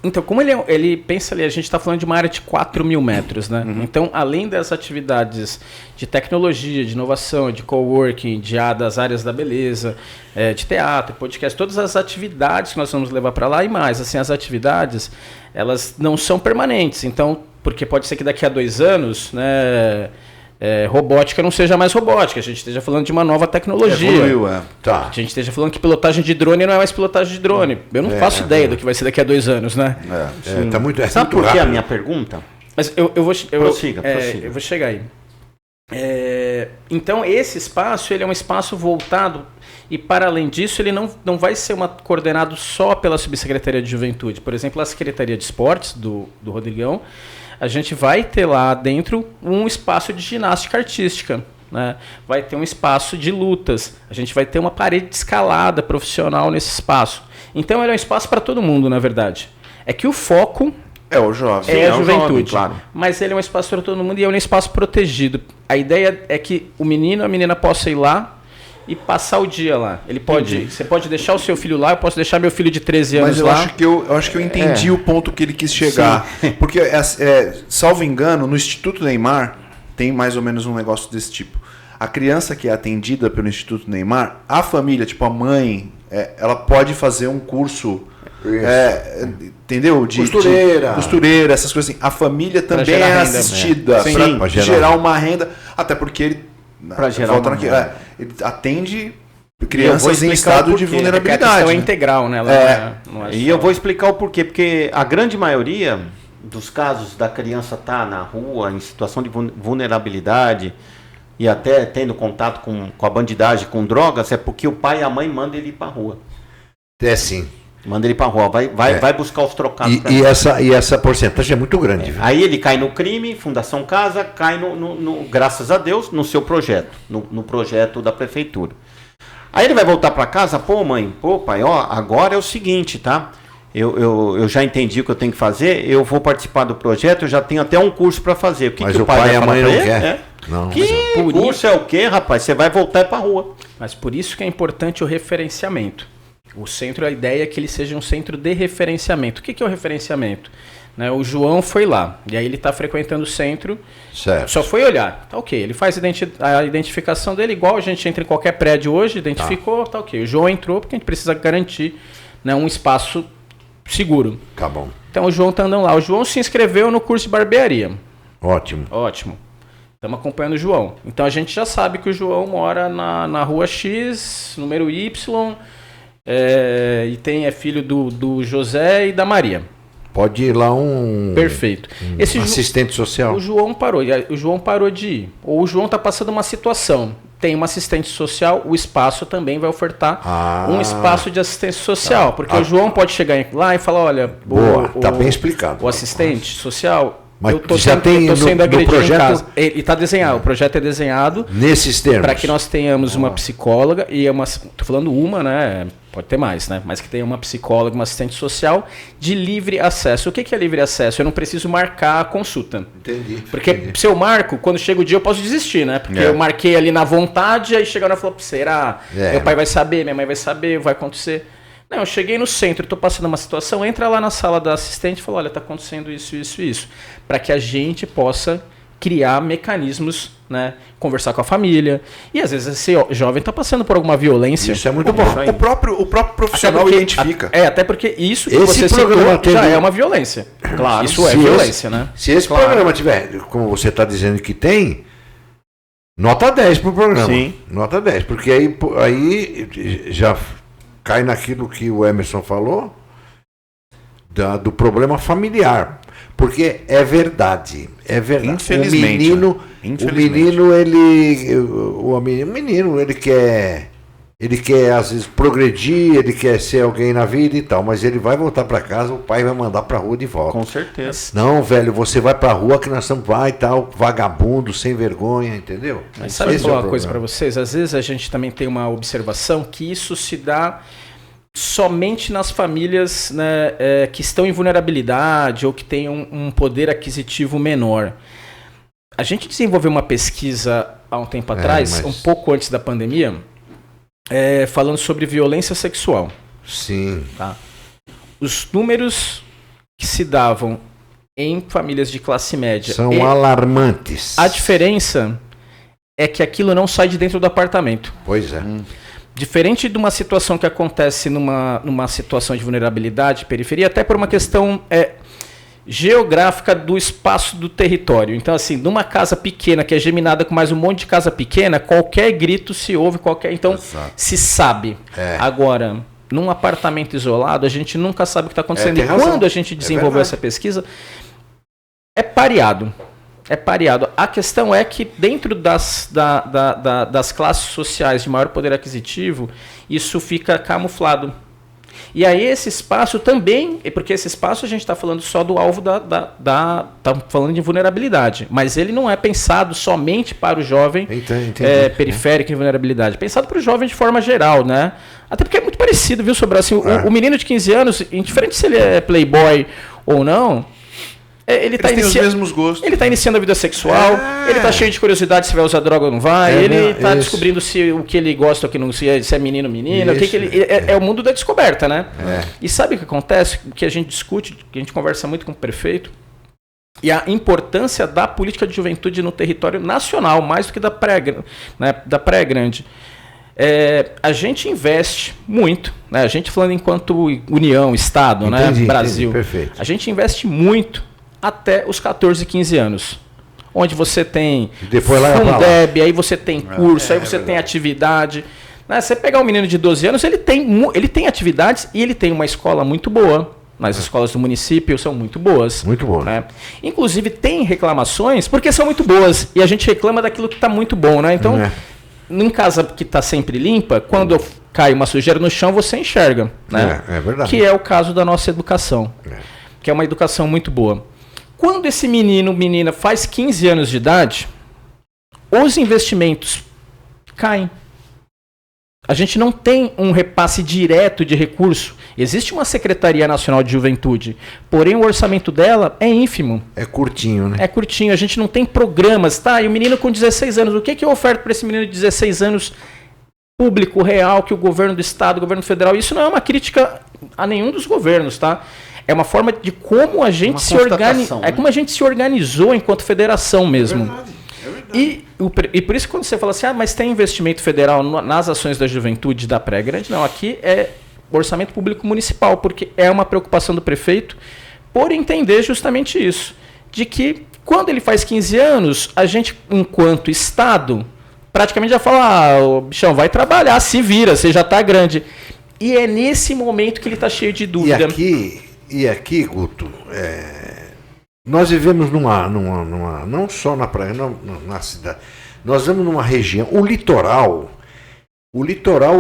Então, como ele pensa ali, a gente está falando de uma área de 4.000 metros, né? Uhum. Então, além das atividades de tecnologia, de inovação, de coworking, das áreas da beleza, de teatro, podcast, todas as atividades que nós vamos levar para lá e mais, assim, as atividades, elas não são permanentes. Então, porque pode ser que daqui a 2 anos, né, robótica não seja mais robótica, a gente esteja falando de uma nova tecnologia. Evoluiu, Tá. A gente esteja falando que pilotagem de drone não é mais pilotagem de drone. Eu não faço ideia do que vai ser daqui a 2 anos, né? Tá muito, sabe por que a minha pergunta? Mas eu vou prossiga. Eu vou chegar aí. Então, esse espaço ele é um espaço voltado e, para além disso, ele não vai ser coordenado só pela Subsecretaria de Juventude. Por exemplo, a Secretaria de Esportes do Rodrigão, a gente vai ter lá dentro um espaço de ginástica artística, né? Vai ter um espaço de lutas, a gente vai ter uma parede de escalada profissional nesse espaço. Então ele é um espaço para todo mundo, na verdade. É que o foco é o jovem. É a juventude, jovem, claro. Mas ele é um espaço para todo mundo e é um espaço protegido. A ideia é que o menino, a menina possa ir lá e passar o dia lá. Você pode deixar o seu filho lá, eu posso deixar meu filho de 13 anos lá. Mas eu acho que eu entendi o ponto que ele quis chegar. Sim. Porque, salvo engano, no Instituto Neymar tem mais ou menos um negócio desse tipo. A criança que é atendida pelo Instituto Neymar, a família, tipo a mãe, ela pode fazer um curso... entendeu? Costureira, essas coisas assim. A família também é assistida para gerar uma renda, até porque ele ele atende crianças em estado de vulnerabilidade. A questão é integral, né? E eu vou explicar o porquê, porque a grande maioria dos casos da criança estar na rua em situação de vulnerabilidade e até tendo contato com a bandidagem, com drogas, é porque o pai e a mãe mandam ele ir para a rua. Sim. Manda ele para a rua, vai buscar os trocados. E essa porcentagem é muito grande. Aí ele cai no crime, Fundação Casa, cai graças a Deus, no seu projeto, no projeto da prefeitura. Aí ele vai voltar para casa, mãe, pai, agora é o seguinte, tá? Eu já entendi o que eu tenho que fazer, eu vou participar do projeto, eu já tenho até um curso para fazer. Mas o pai e a mãe não quer. Não. Que curso é o quê, rapaz? Você vai voltar para a rua. Mas por isso que é importante o referenciamento. O centro, a ideia é que ele seja um centro de referenciamento. O que é o referenciamento? O João foi lá, e aí ele está frequentando o centro, certo. Só foi olhar, tá ok. Ele faz a identificação dele, igual a gente entra em qualquer prédio hoje, identificou, tá ok. O João entrou porque a gente precisa garantir, um espaço seguro. Tá bom. Então o João está andando lá. O João se inscreveu no curso de barbearia. Ótimo. Estamos acompanhando o João. Então a gente já sabe que o João mora na rua X, número Y, e é filho do José e da Maria. Pode ir lá Perfeito. Assistente social. O João parou de ir. Ou o João está passando uma situação. Tem uma assistente social, o espaço também vai ofertar um espaço de assistência social. Porque o João pode chegar lá e falar, olha... Está bem explicado. O assistente social... Mas eu estou sendo agredido projeto, em casa. Ele está desenhado. O projeto é desenhado nesses termos para que nós tenhamos uma psicóloga e estou falando né? pode ter mais, né? Mas que tenha uma psicóloga, uma assistente social de livre acesso. O que é livre acesso? Eu não preciso marcar a consulta. Entendi. Porque se eu marco, quando chega o dia eu posso desistir, né? Porque eu marquei ali na vontade, aí chega e falou, será? Meu pai vai saber, minha mãe vai saber, vai acontecer. Não, eu cheguei no centro, estou passando uma situação, entra lá na sala da assistente e fala, olha, está acontecendo isso. Para que a gente possa criar mecanismos, né? Conversar com a família. E às vezes esse jovem está passando por alguma violência. Isso é muito bom. O próprio profissional identifica. Até porque isso que Esse você programa citou já é uma violência. Claro, isso é violência, né? Se esse programa tiver, como você está dizendo que tem, nota 10 pro programa. Sim. Nota 10, porque aí já cai naquilo que o Emerson falou, do problema familiar. Porque é verdade. Infelizmente. O menino, ele quer às vezes progredir, ele quer ser alguém na vida e tal, mas ele vai voltar para casa, o pai vai mandar para rua de volta. Com certeza. Não, velho, você vai pra rua que nós estamos lá e tal, vagabundo, sem vergonha, entendeu? Mas sabe eu falar uma coisa para vocês? Às vezes a gente também tem uma observação que isso se dá somente nas famílias, né, que estão em vulnerabilidade ou que têm um poder aquisitivo menor. A gente desenvolveu uma pesquisa há um tempo atrás, um pouco antes da pandemia, falando sobre violência sexual. Sim. Tá? Os números que se davam em famílias de classe média são alarmantes. A diferença é que aquilo não sai de dentro do apartamento. Pois é. Diferente de uma situação que acontece numa situação de vulnerabilidade, periferia, até por uma questão geográfica do espaço do território. Então, assim, numa casa pequena, que é geminada com mais um monte de casa pequena, qualquer grito se ouve, então se sabe. Agora, num apartamento isolado, a gente nunca sabe o que está acontecendo. E quando a gente desenvolveu essa pesquisa, é pareado. A questão é que dentro das classes sociais de maior poder aquisitivo, isso fica camuflado. E aí esse espaço também, porque esse espaço a gente está falando só do alvo estamos falando de vulnerabilidade, mas ele não é pensado somente para o jovem periférico em vulnerabilidade, é pensado para o jovem de forma geral, né? Até porque é muito parecido, viu, Sobral? Assim, o menino de 15 anos, indiferente se ele é playboy ou não, ele está os mesmos gostos. Ele está iniciando a vida sexual, ele está cheio de curiosidade se vai usar droga ou não vai, ele está descobrindo o que ele gosta ou que não, se é menino ou menina, o que ele é o mundo da descoberta, né? E sabe o que acontece? O que a gente discute, que a gente conversa muito com o prefeito, e a importância da política de juventude no território nacional, mais do que da Praia Grande. A gente investe muito, né? A gente falando enquanto União, Estado, né? Brasil, perfeito. A gente investe muito até os 14, 15 anos. Onde você tem Fundeb, aí você tem curso, aí você tem atividade. Né? Você pegar um menino de 12 anos, ele tem atividades e ele tem uma escola muito boa. Nas escolas do município são muito boas. Muito boas. Né? Inclusive tem reclamações porque são muito boas. E a gente reclama daquilo que está muito bom. Né? Então, em casa que está sempre limpa, quando cai uma sujeira no chão, você enxerga. Né? É verdade. Que é o caso da nossa educação. Que é uma educação muito boa. Quando esse menina faz 15 anos de idade, os investimentos caem. A gente não tem um repasse direto de recurso. Existe uma Secretaria Nacional de Juventude, porém o orçamento dela é ínfimo. É curtinho, né? É curtinho, a gente não tem programas, tá? E o menino com 16 anos, o que eu oferto para esse menino de 16 anos público, real, que o governo do Estado, o governo federal, isso não é uma crítica a nenhum dos governos, tá? É uma forma de como a gente como a gente se organizou enquanto federação mesmo. É verdade. E por isso quando você fala assim, mas tem investimento federal nas ações da juventude da Praia Grande, não, aqui é orçamento público municipal, porque é uma preocupação do prefeito por entender justamente isso, de que quando ele faz 15 anos, a gente, enquanto Estado, praticamente já fala, o bichão, vai trabalhar, se vira, você já está grande. E é nesse momento que ele está cheio de dúvida. E aqui, Guto, nós vivemos não só na praia, na cidade, nós vivemos numa região, o litoral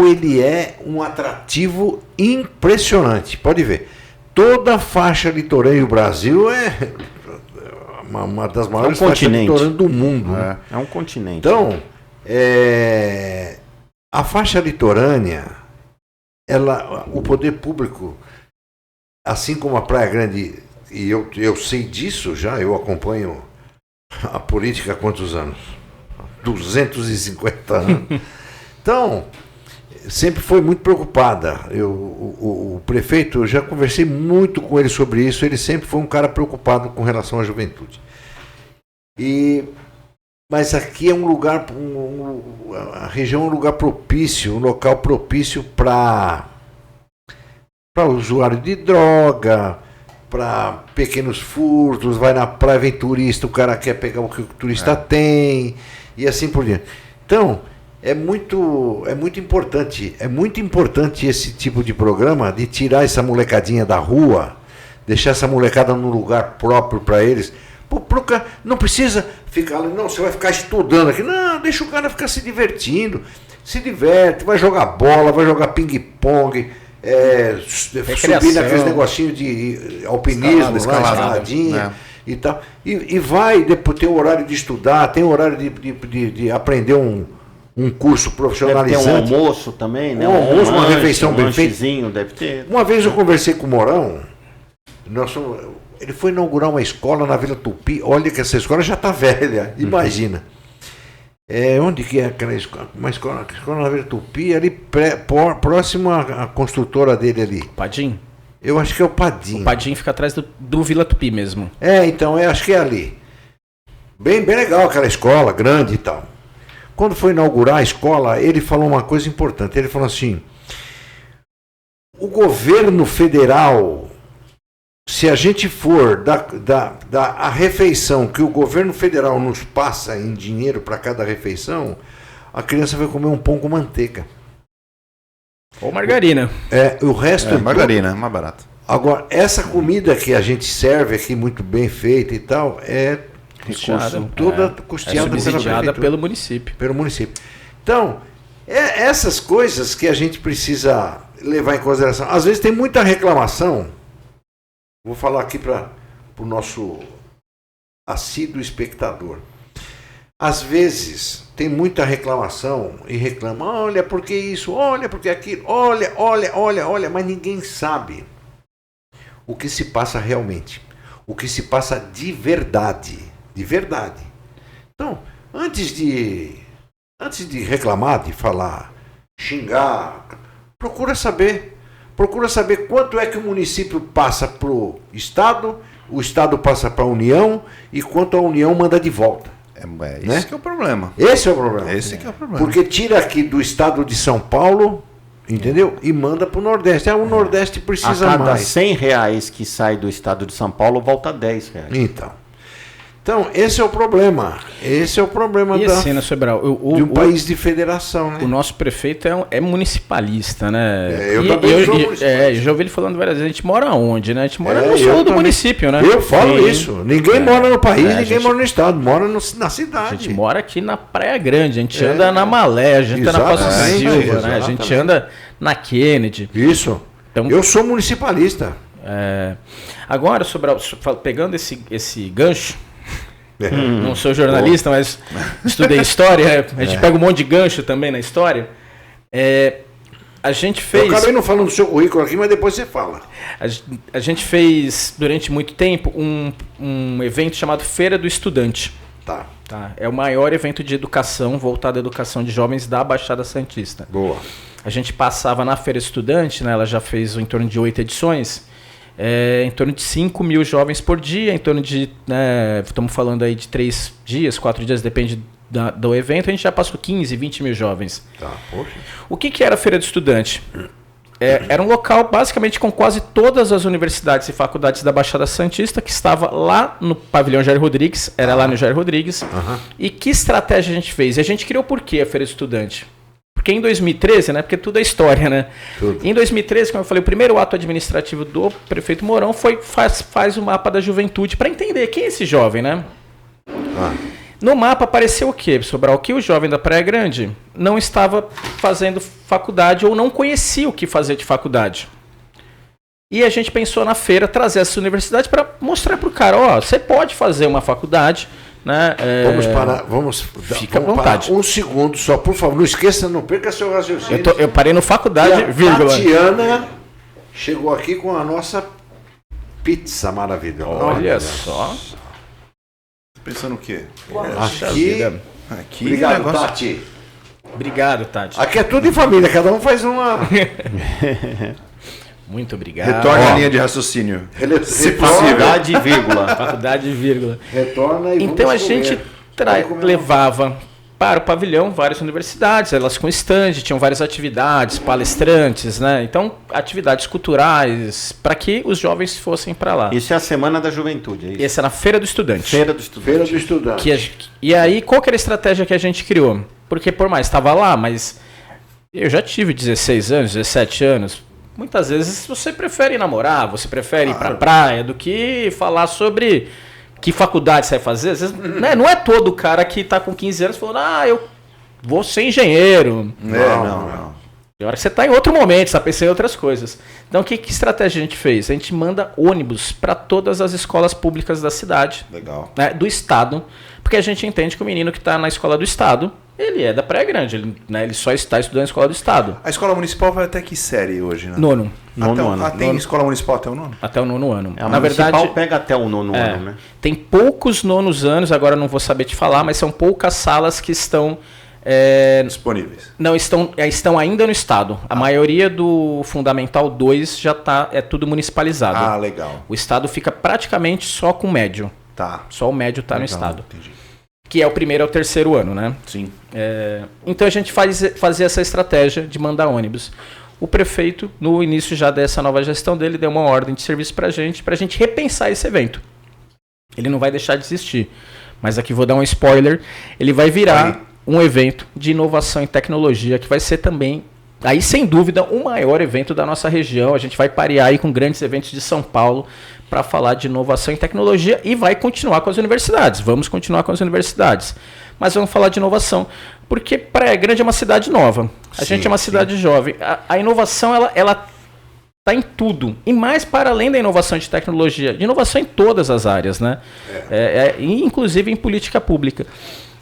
ele é um atrativo impressionante, pode ver, toda a faixa litorânea do Brasil é uma das maiores faixas litorâneas do mundo. Né? É um continente. Então, a faixa litorânea, o poder público, assim como a Praia Grande, e eu sei disso já, eu acompanho a política há quantos anos? 250 anos. Então, sempre foi muito preocupada. O prefeito, eu já conversei muito com ele sobre isso, ele sempre foi um cara preocupado com relação à juventude. Mas aqui é um lugar, a região é um lugar propício, um local propício para usuário de droga, para pequenos furtos, vai na praia, vem turista, o cara quer pegar o que o turista tem, e assim por diante. Então, é muito importante esse tipo de programa, de tirar essa molecadinha da rua, deixar essa molecada num lugar próprio para eles. Não precisa ficar ali, não, você vai ficar estudando aqui. Não, deixa o cara ficar se divertindo. Se diverte, vai jogar bola, vai jogar ping-pong, subir naqueles negocinhos de alpinismo, escaladinha e tal. E vai, depois tem o horário de estudar, tem o horário de aprender um curso profissionalizante. Deve ter um almoço também, né? Um almoço, uma refeição bem feita. Deve ter. Uma vez eu conversei com o Mourão, ele foi inaugurar uma escola na Vila Tupi. Olha que essa escola já está velha, imagina. Onde que é aquela escola? Uma escola na Vila Tupi, ali próximo à construtora dele ali. Padim? Eu acho que é o Padim. O Padim fica atrás do Vila Tupi mesmo. Então, acho que é ali. Bem legal aquela escola, grande e tal. Quando foi inaugurar a escola, ele falou uma coisa importante. Ele falou assim, o governo federal, se a gente for a refeição que o governo federal nos passa em dinheiro para cada refeição, a criança vai comer um pão com manteiga. Ou margarina. O resto é margarina, é mais barato. Agora, essa comida que a gente serve aqui, muito bem feita e tal, toda custeada subsidiada pelo município. Então, essas coisas que a gente precisa levar em consideração. Às vezes tem muita reclamação. Vou falar aqui para o nosso assíduo espectador. Às vezes tem muita reclamação e reclama, olha porque isso, olha porque aquilo, olha, mas ninguém sabe o que se passa realmente, o que se passa de verdade. Então, antes de reclamar, de falar, xingar, procura saber quanto é que o município passa para o Estado passa para a União e quanto a União manda de volta. Esse que é o problema. Esse é o problema. Esse que é o problema. Porque tira aqui do Estado de São Paulo, entendeu? E manda para o Nordeste. O Nordeste precisa mais. A cada mais. R$100 que sai do Estado de São Paulo, volta R$10. Então, esse é o problema. Esse é o problema assim, né, Sobral, de um país de federação, né? O nosso prefeito é municipalista, né? Eu também sou municipalista. Eu já ouvi ele falando várias vezes, a gente mora onde, né? A gente mora no sul do município, né? Eu falo isso. Ninguém mora no país, ninguém mora no estado, mora na cidade. A gente mora aqui na Praia Grande, a gente anda na Malé, a gente anda na Costa Silva, né? A gente anda na Kennedy. Isso. Então, eu sou municipalista. Agora, Sobral, pegando esse gancho, não sou jornalista, mas estudei história. A gente pega um monte de gancho também na história. A gente fez. Eu acabei não falando do seu currículo aqui, mas depois você fala. A gente fez durante muito tempo um evento chamado Feira do Estudante. Tá. É o maior evento de educação voltado à educação de jovens da Baixada Santista. Boa. A gente passava na Feira Estudante, né? Ela já fez em torno de 8 edições. Em torno de 5 mil jovens por dia, em torno de, estamos falando aí de 3 dias, 4 dias, depende do evento, a gente já passou 15, 20 mil jovens. Poxa. O que era a Feira do Estudante? Era um local basicamente com quase todas as universidades e faculdades da Baixada Santista, que estava lá no pavilhão Jair Rodrigues, lá no Jair Rodrigues. E que estratégia a gente fez? E a gente criou por quê a Feira do Estudante? Porque em 2013, né? Porque tudo é história, né? Tudo. Em 2013, como eu falei, o primeiro ato administrativo do prefeito Mourão foi faz o mapa da juventude para entender quem é esse jovem, né? No mapa apareceu o quê, Sobral? Que o jovem da Praia Grande não estava fazendo faculdade ou não conhecia o que fazer de faculdade. E a gente pensou na feira trazer essa universidade para mostrar para o cara, você pode fazer uma faculdade, Né? Fica à vontade. Um segundo só, por favor. Não esqueça, não perca seu raciocínio. Eu parei no faculdade, vírgula. Tatiana chegou aqui com a nossa pizza maravilhosa. Olha só. Tá pensando o quê? Aqui. Obrigado, negócio... Tati. Obrigado, Tati. Aqui é tudo em família, cada um faz uma. Muito obrigado. Retorne a linha de raciocínio. Se Faculdade e vírgula. Faculdade, vírgula. Retorna e então a vamos gente levava para o pavilhão várias universidades, elas com stand, tinham várias atividades, palestrantes, né? Então, atividades culturais, para que os jovens fossem para lá. Isso é a Semana da Juventude, é isso? Essa era a Feira do Estudante. Feira do Estudante. Feira do Estudante. E aí, qual que era a estratégia que a gente criou? Porque, por mais estava lá, mas eu já tive 16 anos, 17 anos. Muitas vezes você prefere namorar, você prefere ir para praia do que falar sobre que faculdade você vai fazer. Às vezes, né, não é todo cara que está com 15 anos falando, eu vou ser engenheiro. Não. Tem hora que você está em outro momento, você está pensando em outras coisas. Então, que estratégia a gente fez? A gente manda ônibus para todas as escolas públicas da cidade. Legal. Né, do estado, porque a gente entende que o menino que está na escola do estado, ele é da Praia Grande, ele só está estudando na escola do estado. A escola municipal vai até que série hoje, né? Nono. Tem escola municipal até o nono? Até o nono ano. Na verdade, pega até o nono ano, né? Tem poucos nonos anos, agora não vou saber te falar, mas são poucas salas que estão... disponíveis. Não, estão ainda no estado. A maioria do Fundamental 2 já é tudo municipalizado. Ah, legal. O estado fica praticamente só com o médio. Tá. Só o médio está no estado. Entendi. Que é o primeiro ao terceiro ano, né? Sim. Então a gente fazia essa estratégia de mandar ônibus. O prefeito, no início já dessa nova gestão dele, deu uma ordem de serviço pra gente repensar esse evento. Ele não vai deixar de existir. Mas aqui vou dar um spoiler. Ele vai virar um evento de inovação em tecnologia, que vai ser também, aí sem dúvida, o maior evento da nossa região. A gente vai parear aí com grandes eventos de São Paulo para falar de inovação em tecnologia e vai continuar com as universidades. Vamos continuar com as universidades. Mas vamos falar de inovação, porque Praia Grande é uma cidade nova. A gente é uma cidade jovem. A inovação, ela está em tudo. E mais para além da inovação de tecnologia, de inovação em todas as áreas, né? Inclusive em política pública.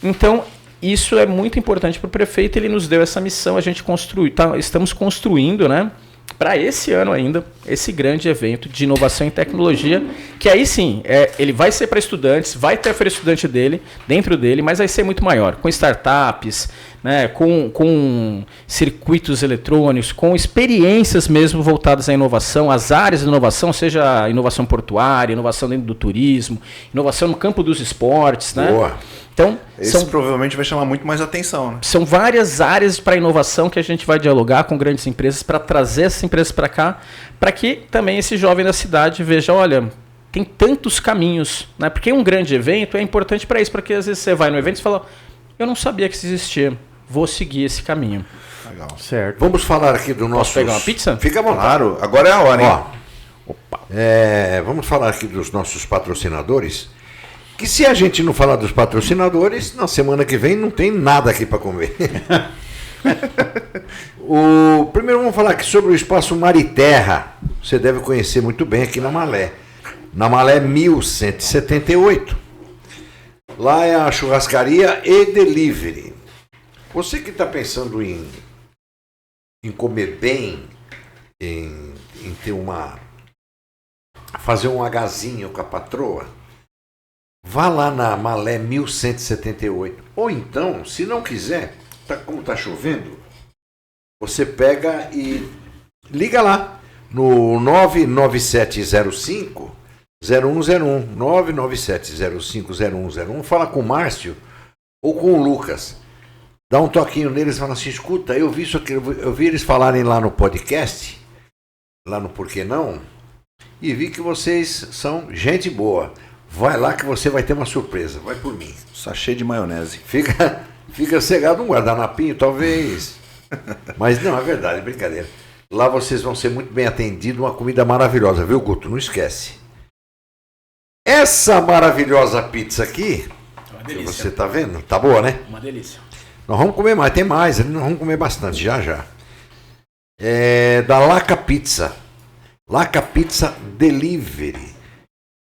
Então, isso é muito importante para o prefeito. Ele nos deu essa missão, a gente estamos construindo, né? Para esse ano ainda, esse grande evento de inovação em tecnologia, que aí sim, ele vai ser para estudantes, vai ter a feira estudante dentro dele, mas vai ser muito maior, com startups, né, com circuitos eletrônicos, com experiências mesmo voltadas à inovação, as áreas de inovação, seja inovação portuária, inovação dentro do turismo, inovação no campo dos esportes, né? Boa. Então, Esse provavelmente vai chamar muito mais atenção, né? São várias áreas para inovação que a gente vai dialogar com grandes empresas para trazer essas empresas para cá, para que também esse jovem da cidade veja, olha, tem tantos caminhos, né? Porque um grande evento é importante para isso, porque às vezes você vai no evento e fala, eu não sabia que isso existia, vou seguir esse caminho. Legal. Certo. Vamos falar aqui do nosso... Posso pegar uma pizza? Fica à vontade. Claro, agora é a hora, hein? Opa. Vamos falar aqui dos nossos patrocinadores. Que se a gente não falar dos patrocinadores, na semana que vem não tem nada aqui para comer. Primeiro vamos falar aqui sobre o Espaço Mar e Terra. Você deve conhecer muito bem aqui na Malé. Na Malé 1178. Lá é a churrascaria e delivery. Você que está pensando em comer bem, em ter fazer um agazinho com a patroa, vá lá na Malé 1178. Ou então, se não quiser, como está chovendo, você pega e liga lá no 99705 0101. 99705 0101. Fala com o Márcio ou com o Lucas. Dá um toquinho neles e fala assim, escuta, eu vi isso aqui, eu vi eles falarem lá no podcast, lá no Porquê Não, e vi que vocês são gente boa. Vai lá que você vai ter uma surpresa. Vai por mim. Sachê de maionese. Fica cegado um guardanapinho, talvez. Mas não, é verdade, é brincadeira. Lá vocês vão ser muito bem atendidos, uma comida maravilhosa, viu, Guto? Não esquece. Essa maravilhosa pizza aqui, que você tá vendo, tá boa, né? Uma delícia. Nós vamos comer mais, tem mais, nós vamos comer bastante, já. É da Laca Pizza. Laca Pizza Delivery.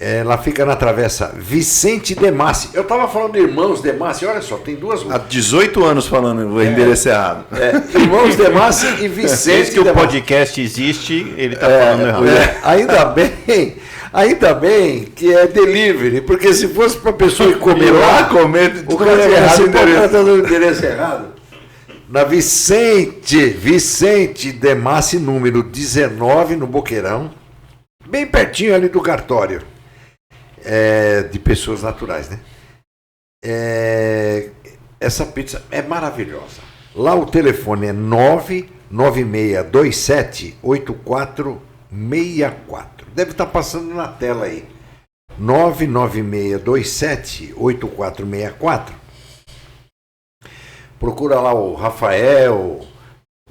Ela fica na travessa Vicente Demassi. Eu estava falando de Irmãos Demassi, olha só, tem duas ruas. Há 18 anos falando o endereço errado. Irmãos Demassi e Vicente Desde que o Demassi. podcast existe, ele está falando errado. Ainda bem que é delivery, porque se fosse para a pessoa ir comer lá, o cara ia errado receber o cara dando o endereço errado. Na Vicente Demassi, número 19, no Boqueirão, bem pertinho ali do cartório. De pessoas naturais, né? Essa pizza é maravilhosa. Lá o telefone é 99627-8464. Deve estar passando na tela aí. 99627-8464. Procura lá o Rafael.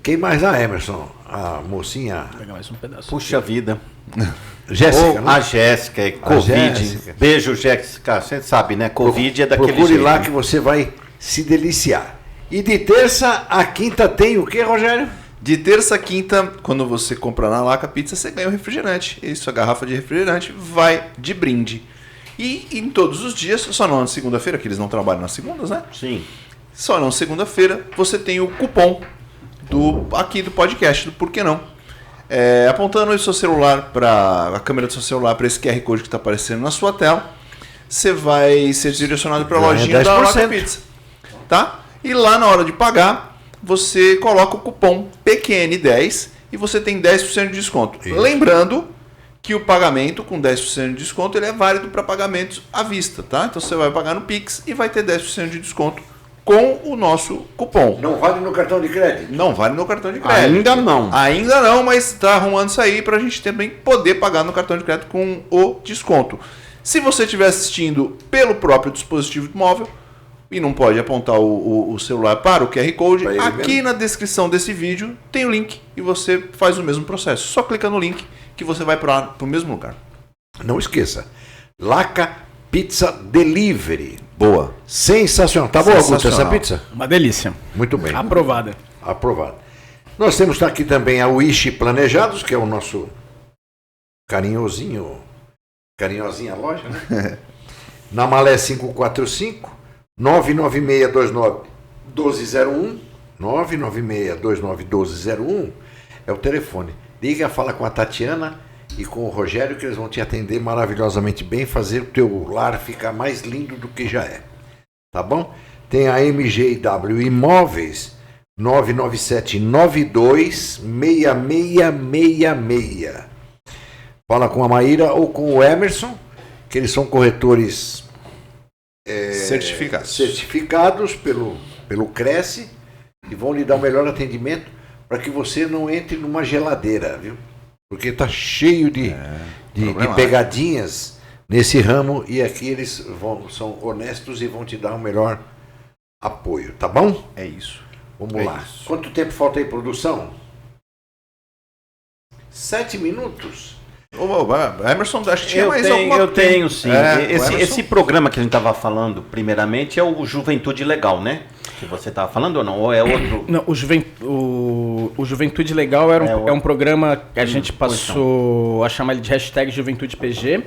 Quem mais lá, Emerson? A mocinha. Vou pegar mais um pedaço. Puxa vida. Jéssica, né? A Jéssica, Covid. Jéssica. Beijo, Jéssica. Você sabe, né? Covid é daquele Procure jeito. lá que você vai se deliciar. E de terça a quinta tem o que, Rogério? De terça a quinta, quando você compra na Laca Pizza, você ganha um refrigerante. E sua garrafa de refrigerante vai de brinde. E em todos os dias, só não na segunda-feira, que eles não trabalham nas segundas, né? Sim. Só não segunda-feira, você tem o cupom aqui do podcast, do Por Que Não. Apontando o seu celular a câmera do seu celular para esse QR Code que está aparecendo na sua tela, você vai ser direcionado para a lojinha da Laca Pizza. Tá? E lá na hora de pagar, você coloca o cupom PQN10 e você tem 10% de desconto. Isso. Lembrando que o pagamento com 10% de desconto ele é válido para pagamentos à vista, tá? Então você vai pagar no Pix e vai ter 10% de desconto com o nosso cupom. Não vale no cartão de crédito? Não vale no cartão de crédito. Ainda não. Ainda não, mas está arrumando isso aí para a gente também poder pagar no cartão de crédito com o desconto. Se você estiver assistindo pelo próprio dispositivo móvel e não pode apontar o celular para o QR Code, aqui na descrição desse vídeo tem o link e você faz o mesmo processo. Só clica no link que você vai para o mesmo lugar. Não esqueça. Laca Pizza Delivery. Boa. Sensacional. Tá boa, Augusto, essa pizza? Uma delícia. Muito bem. Aprovada. Aprovado. Nós temos aqui também a Wish Planejados, que é o nosso carinhosinha loja, né? Na Malé 545 99629-1201. 99629-1201 é o telefone. Liga, fala com a Tatiana e com o Rogério, que eles vão te atender maravilhosamente bem, fazer o teu lar ficar mais lindo do que já é. Tá bom? Tem a MGW Imóveis 997926666. Fala com a Maíra ou com o Emerson, que eles são corretores certificados pelo Cresce e vão lhe dar o melhor atendimento para que você não entre numa geladeira, viu? Porque está cheio de pegadinhas nesse ramo e aqui eles são honestos e vão te dar o melhor apoio, tá bom? É isso. Vamos lá. Isso. Quanto tempo falta aí, produção? 7 minutos. Emerson, acho que tinha mais alguma coisa. Eu tenho, sim. Esse programa que a gente estava falando, primeiramente, é o Juventude Legal, né? Que você estava falando ou não? Ou é outro? Não, o Juventude Legal é um programa que a gente passou a chamar ele de hashtag Juventude PG,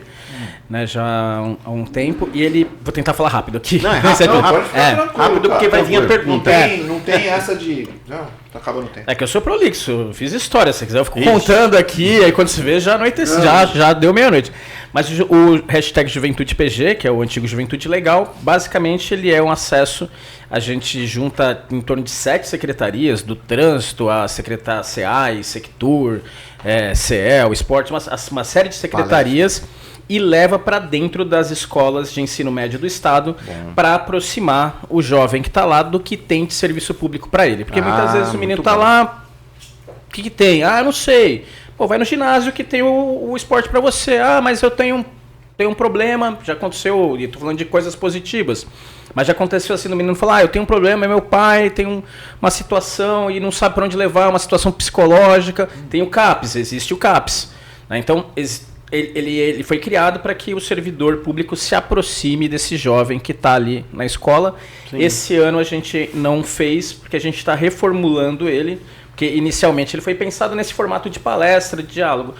né, já há um tempo. E ele... Vou tentar falar rápido aqui. Não, rápido porque vai vir a pergunta. Não tem essa de... Não, tá acabando o tempo. É que eu sou prolixo, eu fiz história. Se quiser eu fico contando aqui, aí quando se vê já anoitece, já deu meia-noite. Mas o hashtag Juventude PG, que é o antigo Juventude Legal, basicamente ele é um acesso... A gente junta em torno de 7 secretarias, do trânsito, a secretária CEAI, Sectur, CEL, esporte, uma série de secretarias e leva para dentro das escolas de ensino médio do estado para aproximar o jovem que está lá do que tem de serviço público para ele. Porque muitas vezes o menino está lá, o que tem? Eu não sei. Pô, vai no ginásio que tem o esporte para você. Mas eu tenho um problema, já aconteceu, e estou falando de coisas positivas. Mas já aconteceu assim, o menino fala, eu tenho um problema, meu pai tem uma situação e não sabe para onde levar, uma situação psicológica. Tem o CAPS, existe o CAPS. Né? Então, ele foi criado para que o servidor público se aproxime desse jovem que está ali na escola. Sim. Esse ano a gente não fez, porque a gente está reformulando ele, porque inicialmente ele foi pensado nesse formato de palestra, de diálogo.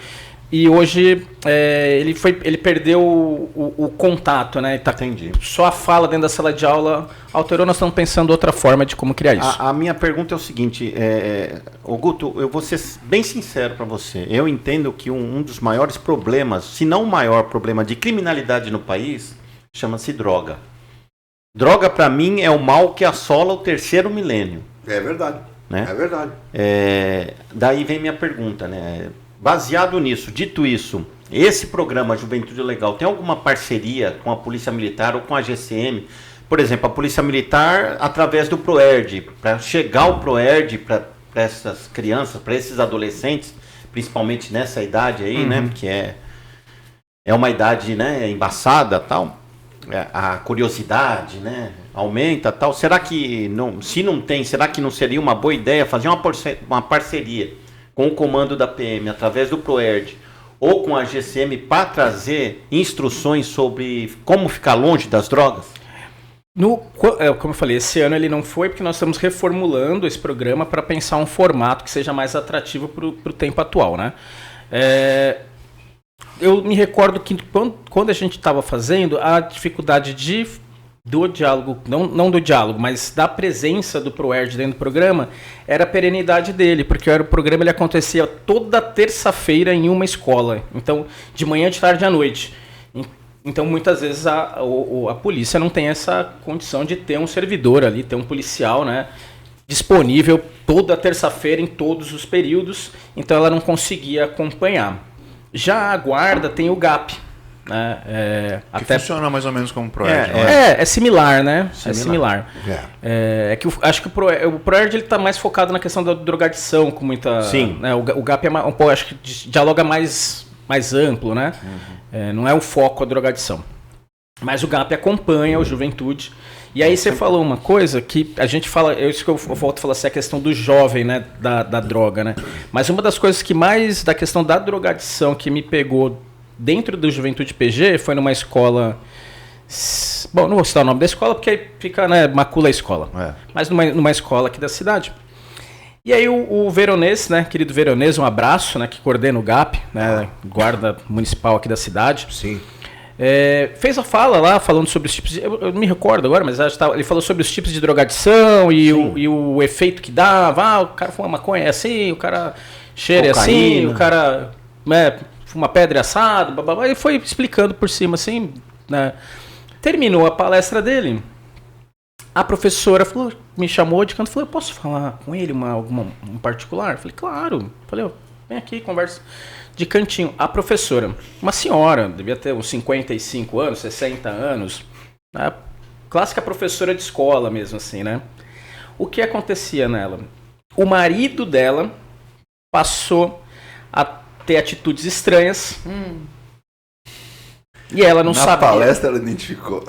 E hoje ele perdeu o contato, né? Tá, Entendi. só a fala dentro da sala de aula alterou, nós estamos pensando outra forma de como criar isso. A minha pergunta é o seguinte, ô Guto, eu vou ser bem sincero para você. Eu entendo que um dos maiores problemas, se não o maior problema de criminalidade no país, chama-se droga. Droga, para mim, é o mal que assola o terceiro milênio. É verdade. Né? É verdade. Daí vem minha pergunta, né? Baseado nisso, dito isso, esse programa Juventude Legal tem alguma parceria com a Polícia Militar ou com a GCM? Por exemplo, a Polícia Militar através do PROERD, para chegar o PROERD para essas crianças, para esses adolescentes, principalmente nessa idade aí, né? Que é uma idade, né, embaçada, tal. A curiosidade, né, aumenta, tal. Será que não, se não tem, será que não seria uma boa ideia fazer uma parceria com o comando da PM através do PROERD ou com a GCM para trazer instruções sobre como ficar longe das drogas? Como eu falei, esse ano ele não foi porque nós estamos reformulando esse programa para pensar um formato que seja mais atrativo para o tempo atual, né? Eu me recordo que quando a gente estava fazendo, a dificuldade do diálogo, não do diálogo, mas da presença do PROERD dentro do programa, era a perenidade dele, porque o programa ele acontecia toda terça-feira em uma escola, então de manhã, de tarde e à noite. Então muitas vezes a polícia não tem essa condição de ter um servidor ali, ter um policial, né, disponível toda terça-feira em todos os períodos, então ela não conseguia acompanhar. Já a guarda tem o GAP, né? Que até funciona mais ou menos como o PROERD. É similar, né? É similar. Que acho que o PROERD ele está mais focado na questão da drogadição, com muita. Sim. Né? O GAP é um pouco, acho que dialoga mais amplo, né? Não é o foco a drogadição. Mas o GAP acompanha o Juventude. E aí você falou uma coisa que a gente fala, isso que eu volto a falar, assim, a questão do jovem, né, da droga, né? Mas uma das coisas que mais, da questão da drogadição que me pegou dentro do Juventude PG foi numa escola, bom, não vou citar o nome da escola porque aí fica, né, macula a escola, mas numa escola aqui da cidade. E aí o Veronês, né, querido Veronês, um abraço, né, que coordena o GAP, né, guarda municipal aqui da cidade. Sim. Fez a fala lá falando sobre os tipos de, eu não me recordo agora, mas ele falou sobre os tipos de drogadição e o efeito que dava. O cara fuma maconha é assim, o cara cheira assim, o cara, né, fuma pedra assado, bababá. Ele foi explicando por cima assim, né. Terminou a palestra dele, a professora me chamou de canto e falou: eu posso falar com ele um particular? Eu falei: claro. Falei: vem aqui, conversa. De cantinho, a professora, uma senhora, devia ter uns 55 anos, 60 anos, a clássica professora de escola mesmo assim, né? O que acontecia nela? O marido dela passou a ter atitudes estranhas e ela não sabia. Na palestra ela identificou.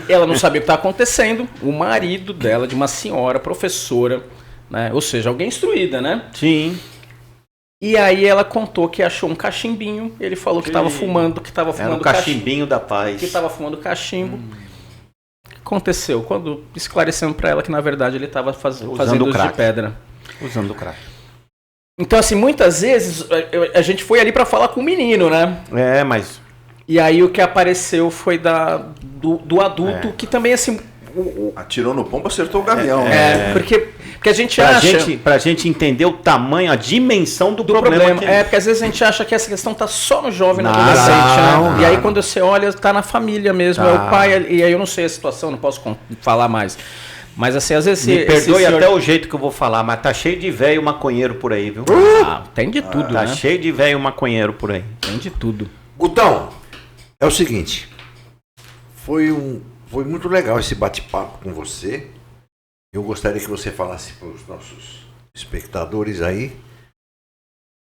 Ela não sabia o que estava acontecendo. O marido dela, de uma senhora professora, né? Ou seja, alguém instruída, né? Sim. E aí ela contou que achou um cachimbinho, ele falou que estava fumando, era um cachimbinho da paz. Que estava fumando cachimbo. O que aconteceu? Quando esclarecendo para ela que na verdade ele estava fazendo uso de pedra. Usando crack. Então assim, muitas vezes a gente foi ali para falar com o menino, né? Mas... E aí o que apareceu foi do adulto, que também assim... Atirou no pombo, acertou o gavião. Porque a gente acha... Pra gente entender o tamanho, a dimensão do problema. Porque às vezes a gente acha que essa questão tá só no jovem, no adolescente, né? E aí quando você olha, tá na família mesmo, é o pai, e aí eu não sei a situação, não posso falar mais. Mas assim, às vezes... Me perdoe até o jeito que eu vou falar, mas tá cheio de velho maconheiro por aí, viu? Tem de tudo, tá né? cheio de velho maconheiro por aí. Tem de tudo. Gutão, é o seguinte, foi muito legal esse bate-papo com você. Eu gostaria que você falasse para os nossos espectadores aí,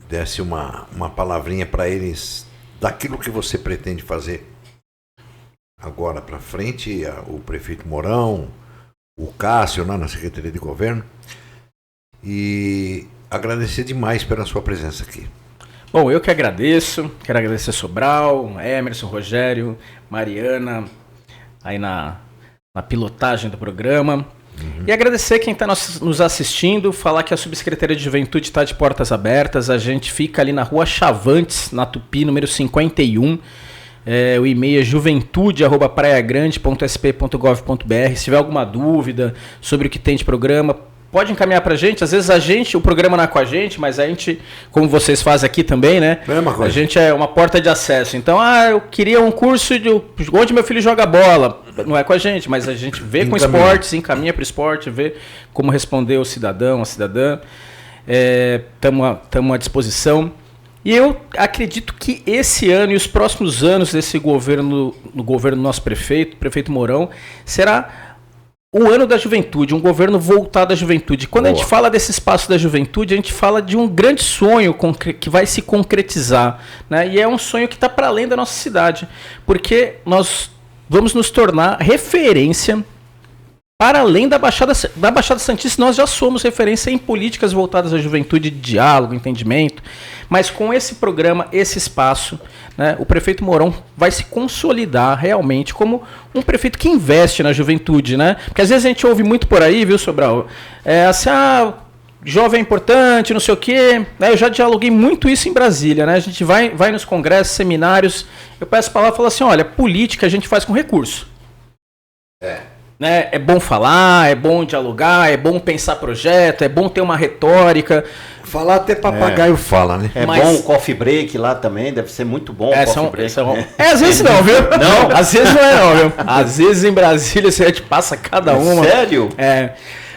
desse uma palavrinha para eles daquilo que você pretende fazer agora para frente, o prefeito Mourão, o Cássio lá na Secretaria de Governo, e agradecer demais pela sua presença aqui. Bom, eu que agradeço, quero agradecer a Sobral, Emerson, Rogério, Mariana, aí na pilotagem do programa. E agradecer quem está nos assistindo, falar que a Subsecretaria de Juventude está de portas abertas. A gente fica ali na Rua Chavantes, na Tupi, número 51. O e-mail é juventude@praiagrande.sp.gov.br. Se tiver alguma dúvida sobre o que tem de programa, pode encaminhar pra gente. Às vezes o programa não é com a gente, mas a gente, como vocês fazem aqui também, né? A gente é uma porta de acesso. Então, eu queria um curso de onde meu filho joga bola. Não é com a gente, mas a gente vê com esportes, encaminha para o esporte, vê como responder o cidadão, a cidadã. Estamos à disposição. E eu acredito que esse ano e os próximos anos desse governo, no governo do nosso prefeito Mourão, será o ano da juventude, um governo voltado à juventude. Quando a gente fala desse espaço da juventude, a gente fala de um grande sonho que vai se concretizar, né? E é um sonho que está para além da nossa cidade, porque nós vamos nos tornar referência para além da Baixada Santista. Nós já somos referência em políticas voltadas à juventude, de diálogo, entendimento, mas com esse programa, esse espaço, né, o prefeito Mourão vai se consolidar realmente como um prefeito que investe na juventude, né? Porque às vezes a gente ouve muito por aí, viu, Sobral? Jovem é importante, não sei o quê. Eu já dialoguei muito isso em Brasília, né? A gente vai nos congressos, seminários, eu peço para lá e falo assim, olha, política a gente faz com recurso. Né? É bom falar, é bom dialogar, é bom pensar projeto, é bom ter uma retórica. Falar até papagaio fala, né? Mas bom o coffee break lá também, deve ser muito bom o coffee break. Às vezes não, viu? Não, às vezes não, viu? Às vezes em Brasília você te passa cada uma. Sério?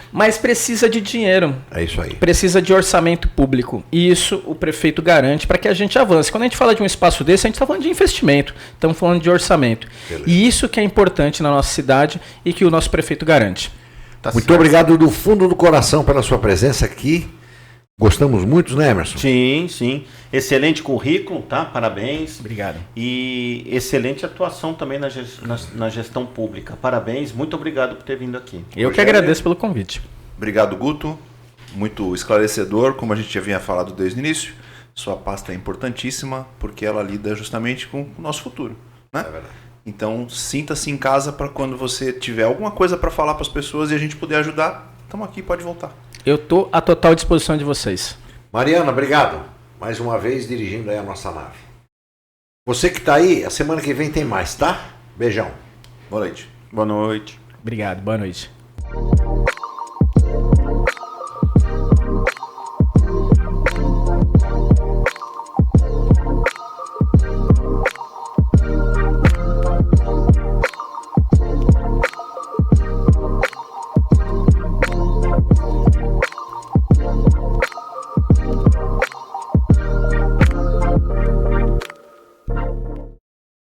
Mas precisa de dinheiro. É isso aí. Precisa de orçamento público. E isso o prefeito garante para que a gente avance. Quando a gente fala de um espaço desse, a gente está falando de investimento. Estamos falando de orçamento. Beleza. E isso que é importante na nossa cidade e que o nosso prefeito garante. Muito obrigado do fundo do coração pela sua presença aqui. Gostamos muito, né, Emerson? Sim, sim. Excelente currículo, tá? Parabéns. Obrigado. E excelente atuação também na gestão pública. Parabéns, muito obrigado por ter vindo aqui. Eu que agradeço pelo convite. Obrigado, Guto. Muito esclarecedor, como a gente já vinha falado desde o início. Sua pasta é importantíssima porque ela lida justamente com o nosso futuro, né? É verdade. Então, sinta-se em casa para quando você tiver alguma coisa para falar para as pessoas e a gente puder ajudar, estamos aqui, pode voltar. Eu estou à total disposição de vocês. Mariana, obrigado. Mais uma vez dirigindo aí a nossa nave. Você que está aí, a semana que vem tem mais, tá? Beijão. Boa noite. Boa noite. Obrigado, boa noite.